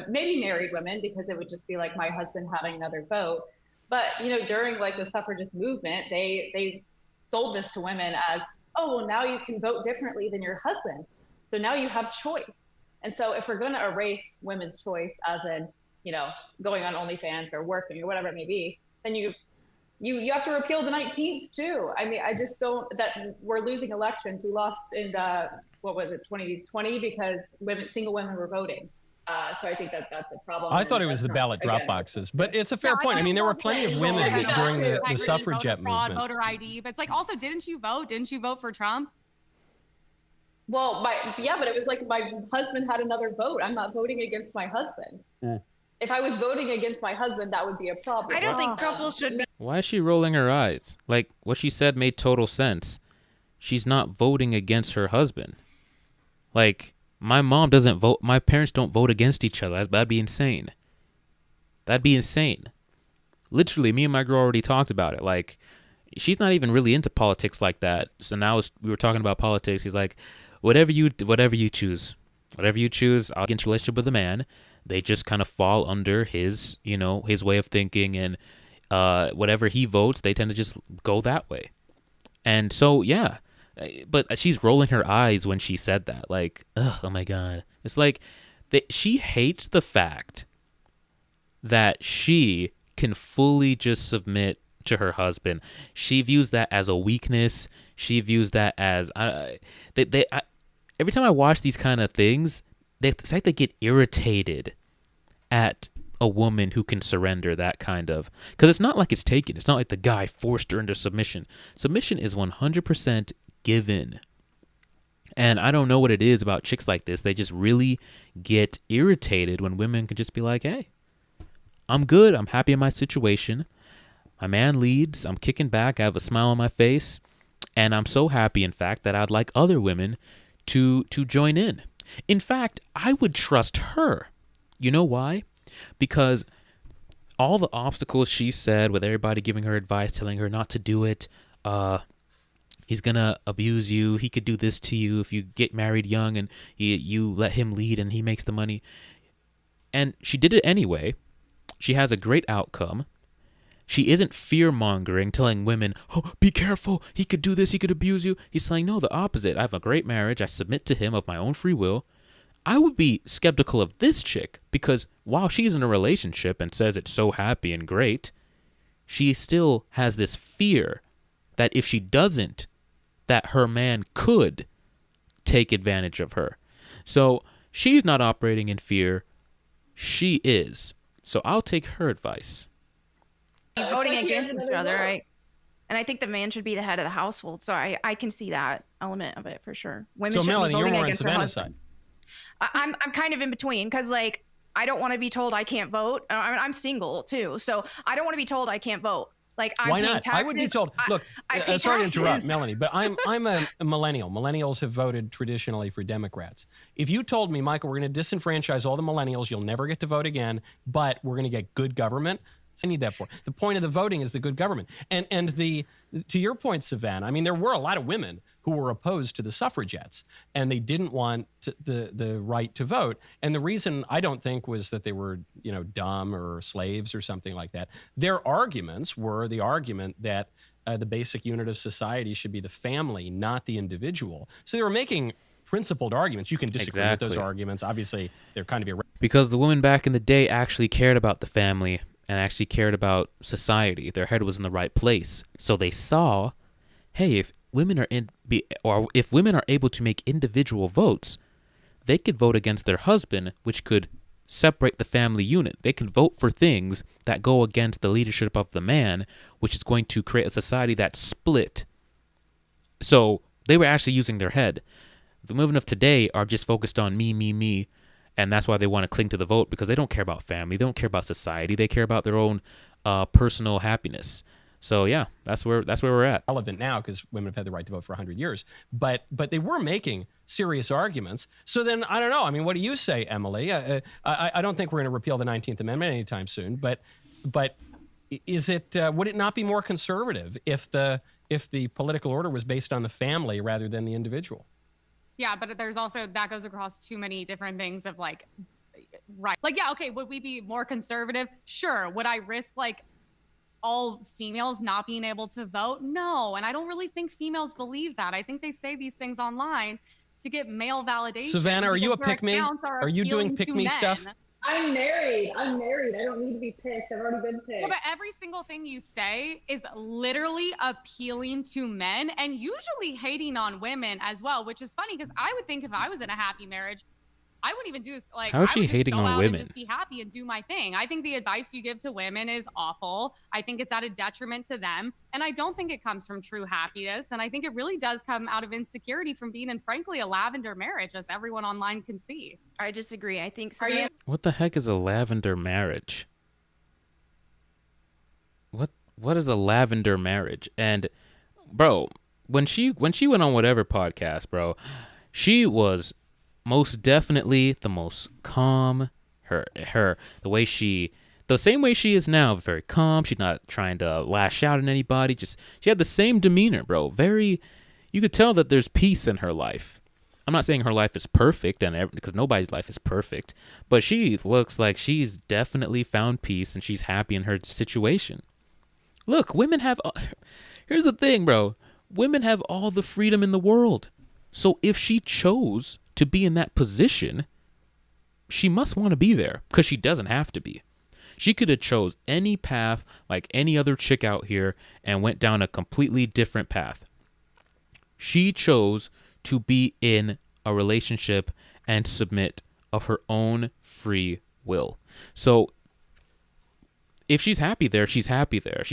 maybe married women, because it would just be like my husband having another vote. But during like the suffragist movement, they sold this to women as, oh, well, now you can vote differently than your husband. So now you have choice. And so if we're going to erase women's choice, as in, going on OnlyFans or working or whatever it may be, then you have to repeal the 19th too. I mean, I just don't, that we're losing elections. We lost in 2020, because single women were voting. So I think that's a problem. I thought it was the ballot drop boxes, but it's a fair point. I mean, there were plenty of women during the suffragette movement. Voter ID, but it's like, also, didn't you vote? Didn't you vote for Trump? Well, but it was like my husband had another vote. I'm not voting against my husband. If I was voting against my husband, that would be a problem. I don't think couples should be. Why is she rolling her eyes? Like, what she said made total sense. She's not voting against her husband. Like, my mom doesn't vote. My parents don't vote against each other. That'd be insane. That'd be insane. Literally, me and my girl already talked about it. Like, she's not even really into politics like that. So now we were talking about politics. He's like, whatever you choose, I'll get into a relationship with a man. They just kind of fall under his way of thinking, and whatever he votes, they tend to just go that way. And so, yeah, but she's rolling her eyes when she said that. Like, ugh, oh my God. It's like she hates the fact that she can fully just submit to her husband. She views that as a weakness. She views that as every time I watch these kind of things, it's like they get irritated at a woman who can surrender that kind of, because it's not like it's taken. It's not like the guy forced her into submission. Submission is 100% given. And I don't know what it is about chicks like this. They just really get irritated when women can just be like, hey, I'm good. I'm happy in my situation. My man leads. I'm kicking back. I have a smile on my face. And I'm so happy, in fact, that I'd like other women to join in. In fact, I would trust her. You know why? Because all the obstacles she said, with everybody giving her advice, telling her not to do it, he's going to abuse you. He could do this to you if you get married young and you let him lead and he makes the money. And she did it anyway. She has a great outcome. She isn't fear-mongering, telling women, oh, be careful, he could do this, he could abuse you. He's saying, no, the opposite. I have a great marriage. I submit to him of my own free will. I would be skeptical of this chick, because while she's in a relationship and says it's so happy and great, she still has this fear that if she doesn't, that her man could take advantage of her. So she's not operating in fear. She is. So I'll take her advice. Voting against each other, right? And I think the man should be the head of the household. So I can see that element of it for sure. Women should be voting against their husband. I'm kind of in between, because like I don't want to be told I can't vote. I'm single too, so I don't want to be told I can't vote. Like, I'm why paying not? taxes. I would be told. Look, sorry to interrupt, Melanie, but I'm a millennial. Millennials have voted traditionally for Democrats. If you told me, Michael, we're going to disenfranchise all the millennials, you'll never get to vote again, but we're going to get good government. I need that for. The point of the voting is the good government. And to your point, Savannah, I mean, there were a lot of women who were opposed to the suffragettes, and they didn't want the right to vote. And the reason, I don't think, was that they were, dumb or slaves or something like that. Their arguments were the argument that the basic unit of society should be the family, not the individual. So they were making principled arguments. You can disagree with those arguments. Obviously, they're kind of irrational. Because the women back in the day actually cared about the family and actually cared about society. Their head was in the right place. So they saw hey, if women are able to make individual votes, they could vote against their husband, which could separate the family unit. They can vote for things that go against the leadership of the man, which is going to create a society that's split. So they were actually using their head. The movement of today are just focused on me, and that's why they want to cling to the vote, because they don't care about family, they don't care about society, they care about their own personal happiness. So yeah, that's where we're at. Relevant now because women have had the right to vote for 100 years, but they were making serious arguments. So then I don't know. I mean, what do you say, Emily? I don't think we're going to repeal the 19th Amendment anytime soon. But is it would it not be more conservative if the political order was based on the family rather than the individual? Yeah, but there's also, that goes across too many different things of like, right. Like, yeah, okay, would we be more conservative? Sure. Would I risk like all females not being able to vote? No. And I don't really think females believe that. I think they say these things online to get male validation. Savannah, are you a pick-me? Are you doing pick-me stuff? I'm married. I don't need to be picked. I've already been picked. Yeah, but every single thing you say is literally appealing to men and usually hating on women as well, which is funny because I would think if I was in a happy marriage, I wouldn't even do like. How is she hating on women? Just be happy and do my thing. I think the advice you give to women is awful. I think it's at a detriment to them, and I don't think it comes from true happiness. And I think it really does come out of insecurity from being in, frankly, a lavender marriage, as everyone online can see. I disagree. I think What the heck is a lavender marriage? What is a lavender marriage? And bro, when she went on whatever podcast, bro, she was most definitely the most calm. The same way she is now, very calm. She's not trying to lash out at anybody. She had the same demeanor, bro. You could tell that there's peace in her life. I'm not saying her life is perfect, because nobody's life is perfect, but she looks like she's definitely found peace and she's happy in her situation. Look, women have. Here's the thing, bro. Women have all the freedom in the world. So if she chose to be in that position, she must want to be there, because she doesn't have to be. She could have chose any path like any other chick out here and went down a completely different path. She chose to be in a relationship and submit of her own free will. So if she's happy there, she's happy there.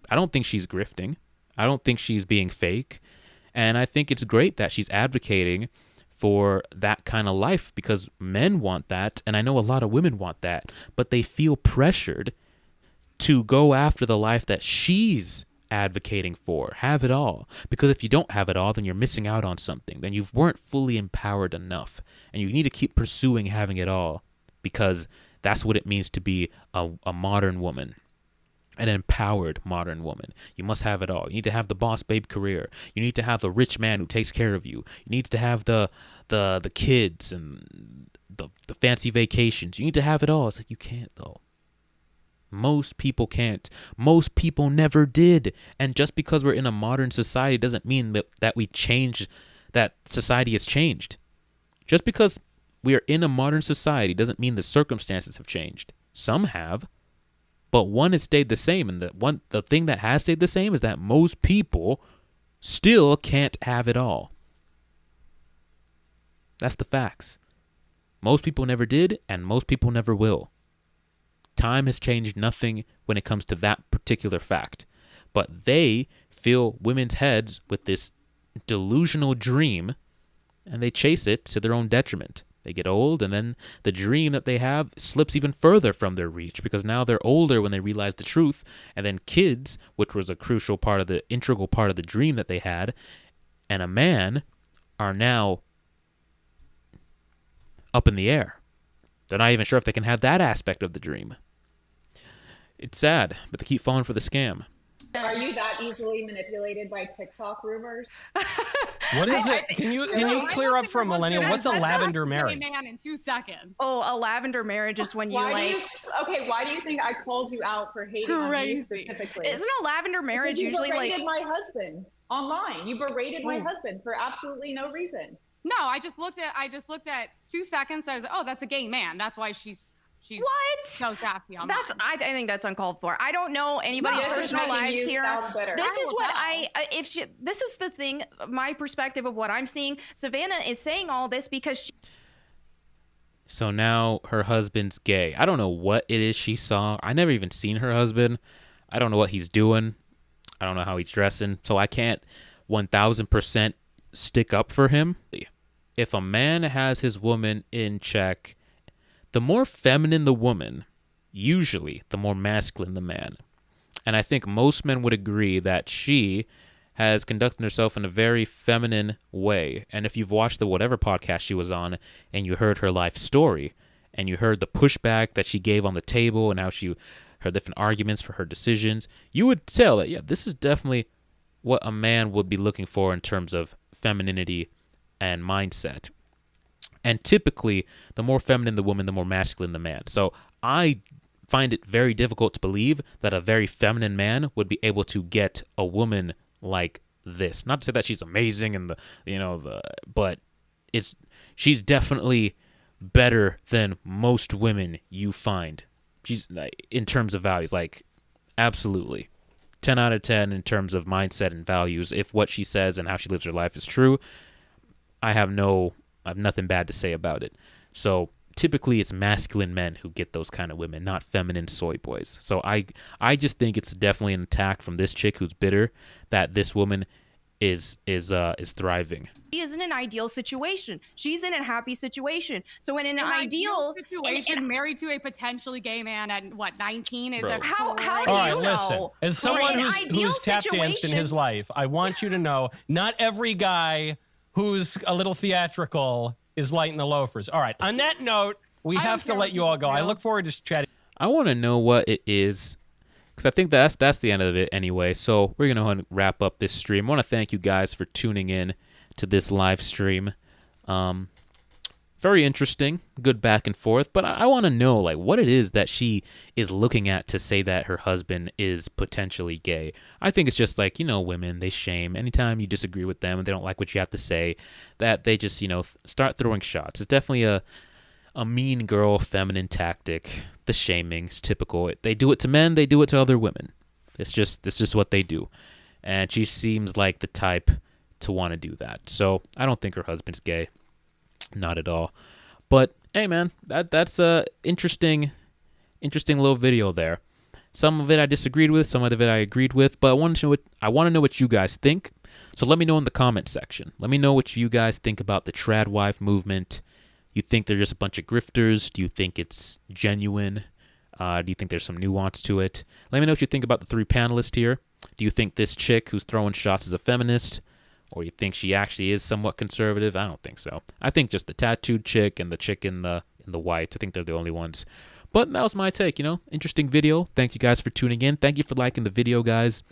I don't think she's grifting. I don't think she's being fake. And I think it's great that she's advocating for that kind of life, because men want that, and I know a lot of women want that, but they feel pressured to go after the life that she's advocating for. Have it all. Because if you don't have it all, then you're missing out on something. Then you weren't fully empowered enough, and you need to keep pursuing having it all, because that's what it means to be a modern woman. An empowered modern woman. You must have it all. You need to have the boss babe career. You need to have the rich man who takes care of you. You need to have the kids and the fancy vacations. You need to have it all. It's like, you can't though. Most people can't. Most people never did. And just because we're in a modern society doesn't mean that we change, that society has changed. Just because we are in a modern society doesn't mean the circumstances have changed. Some have. But one has stayed the same, and the thing that has stayed the same is that most people still can't have it all. That's the facts. Most people never did, and most people never will. Time has changed nothing when it comes to that particular fact. But they fill women's heads with this delusional dream, and they chase it to their own detriment. They get old, and then the dream that they have slips even further from their reach, because now they're older when they realize the truth. And then kids, which was a integral part of the dream that they had, and a man are now up in the air. They're not even sure if they can have that aspect of the dream. It's sad, but they keep falling for the scam. Are you that easily manipulated by TikTok rumors? What is it? Can you clear up for a millennial? What's a lavender marriage? Man, in 2 seconds. Oh, a lavender marriage is when why do you think I called you out for hating on me specifically? Isn't a lavender marriage usually like? You berated my husband online. You berated my husband for absolutely no reason. No, I just looked at 2 seconds. I was like, oh, that's a gay man. That's why she's She's What? so sassy on That's I think that's uncalled for. I don't know anybody's No, this is personal making lives you here. sound bitter. This is will what tell. this is the thing, my perspective of what I'm seeing. Savannah is saying all this because she So now her husband's gay. I don't know what it is she saw. I never even seen her husband. I don't know what he's doing. I don't know how he's dressing. So I can't 1000% stick up for him. If a man has his woman in check, the more feminine the woman, usually the more masculine the man. And I think most men would agree that she has conducted herself in a very feminine way. And if you've watched the whatever podcast she was on and you heard her life story and you heard the pushback that she gave on the table and how she her different arguments for her decisions, you would tell that, yeah, this is definitely what a man would be looking for in terms of femininity and mindset. And typically, the more feminine the woman, the more masculine the man. So I find it very difficult to believe that a very feminine man would be able to get a woman like this. Not to say that she's amazing and but she's definitely better than most women you find. She's in terms of values, like absolutely 10 out of 10 in terms of mindset and values. If what she says and how she lives her life is true, I have nothing bad to say about it. So typically it's masculine men who get those kind of women, not feminine soy boys. So I just think it's definitely an attack from this chick who's bitter that this woman is thriving. She is in an ideal situation. She's in a happy situation. So in an ideal situation, married to a potentially gay man at what, 19? Is that how do All right, you listen. know? As someone In an who's ideal tap danced in situation- his life, I want you to know not every guy who's a little theatrical is lighting the loafers. All right. On that note, we I have don't to care let what you all people go. I do. look forward to chatting. I want to know what it is, because I think that's the end of it anyway. So we're going to wrap up this stream. I want to thank you guys for tuning in to this live stream. Very interesting, good back and forth. But I want to know like what it is that she is looking at to say that her husband is potentially gay. I think it's just like, women, they shame. Anytime you disagree with them and they don't like what you have to say, that they just, start throwing shots. It's definitely a mean girl feminine tactic. The shaming's typical. They do it to men, they do it to other women. It's just what they do. And she seems like the type to want to do that. So I don't think her husband's gay. Not at all. But hey man, that's a interesting little video there. Some of it I disagreed with, some of it I agreed with, but I want to know what you guys think. So let me know in the comment section. Let me know what you guys think about the trad wife movement. You think they're just a bunch of grifters? Do you think it's genuine? Do you think there's some nuance to it? Let me know what you think about the three panelists here. Do you think this chick who's throwing shots is a feminist? Or you think she actually is somewhat conservative? I don't think so. I think just the tattooed chick and the chick in the white, I think they're the only ones. But that was my take, Interesting video. Thank you guys for tuning in. Thank you for liking the video, guys.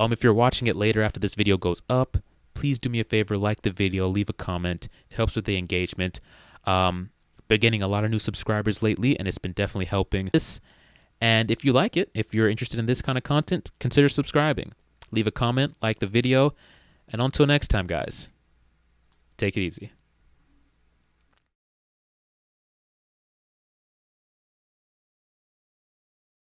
If you're watching it later after this video goes up, please do me a favor, like the video, leave a comment. It helps with the engagement. Been getting a lot of new subscribers lately, and it's been definitely helping this. And if you like it, if you're interested in this kind of content, consider subscribing. Leave a comment, like the video. And until next time, guys, take it easy.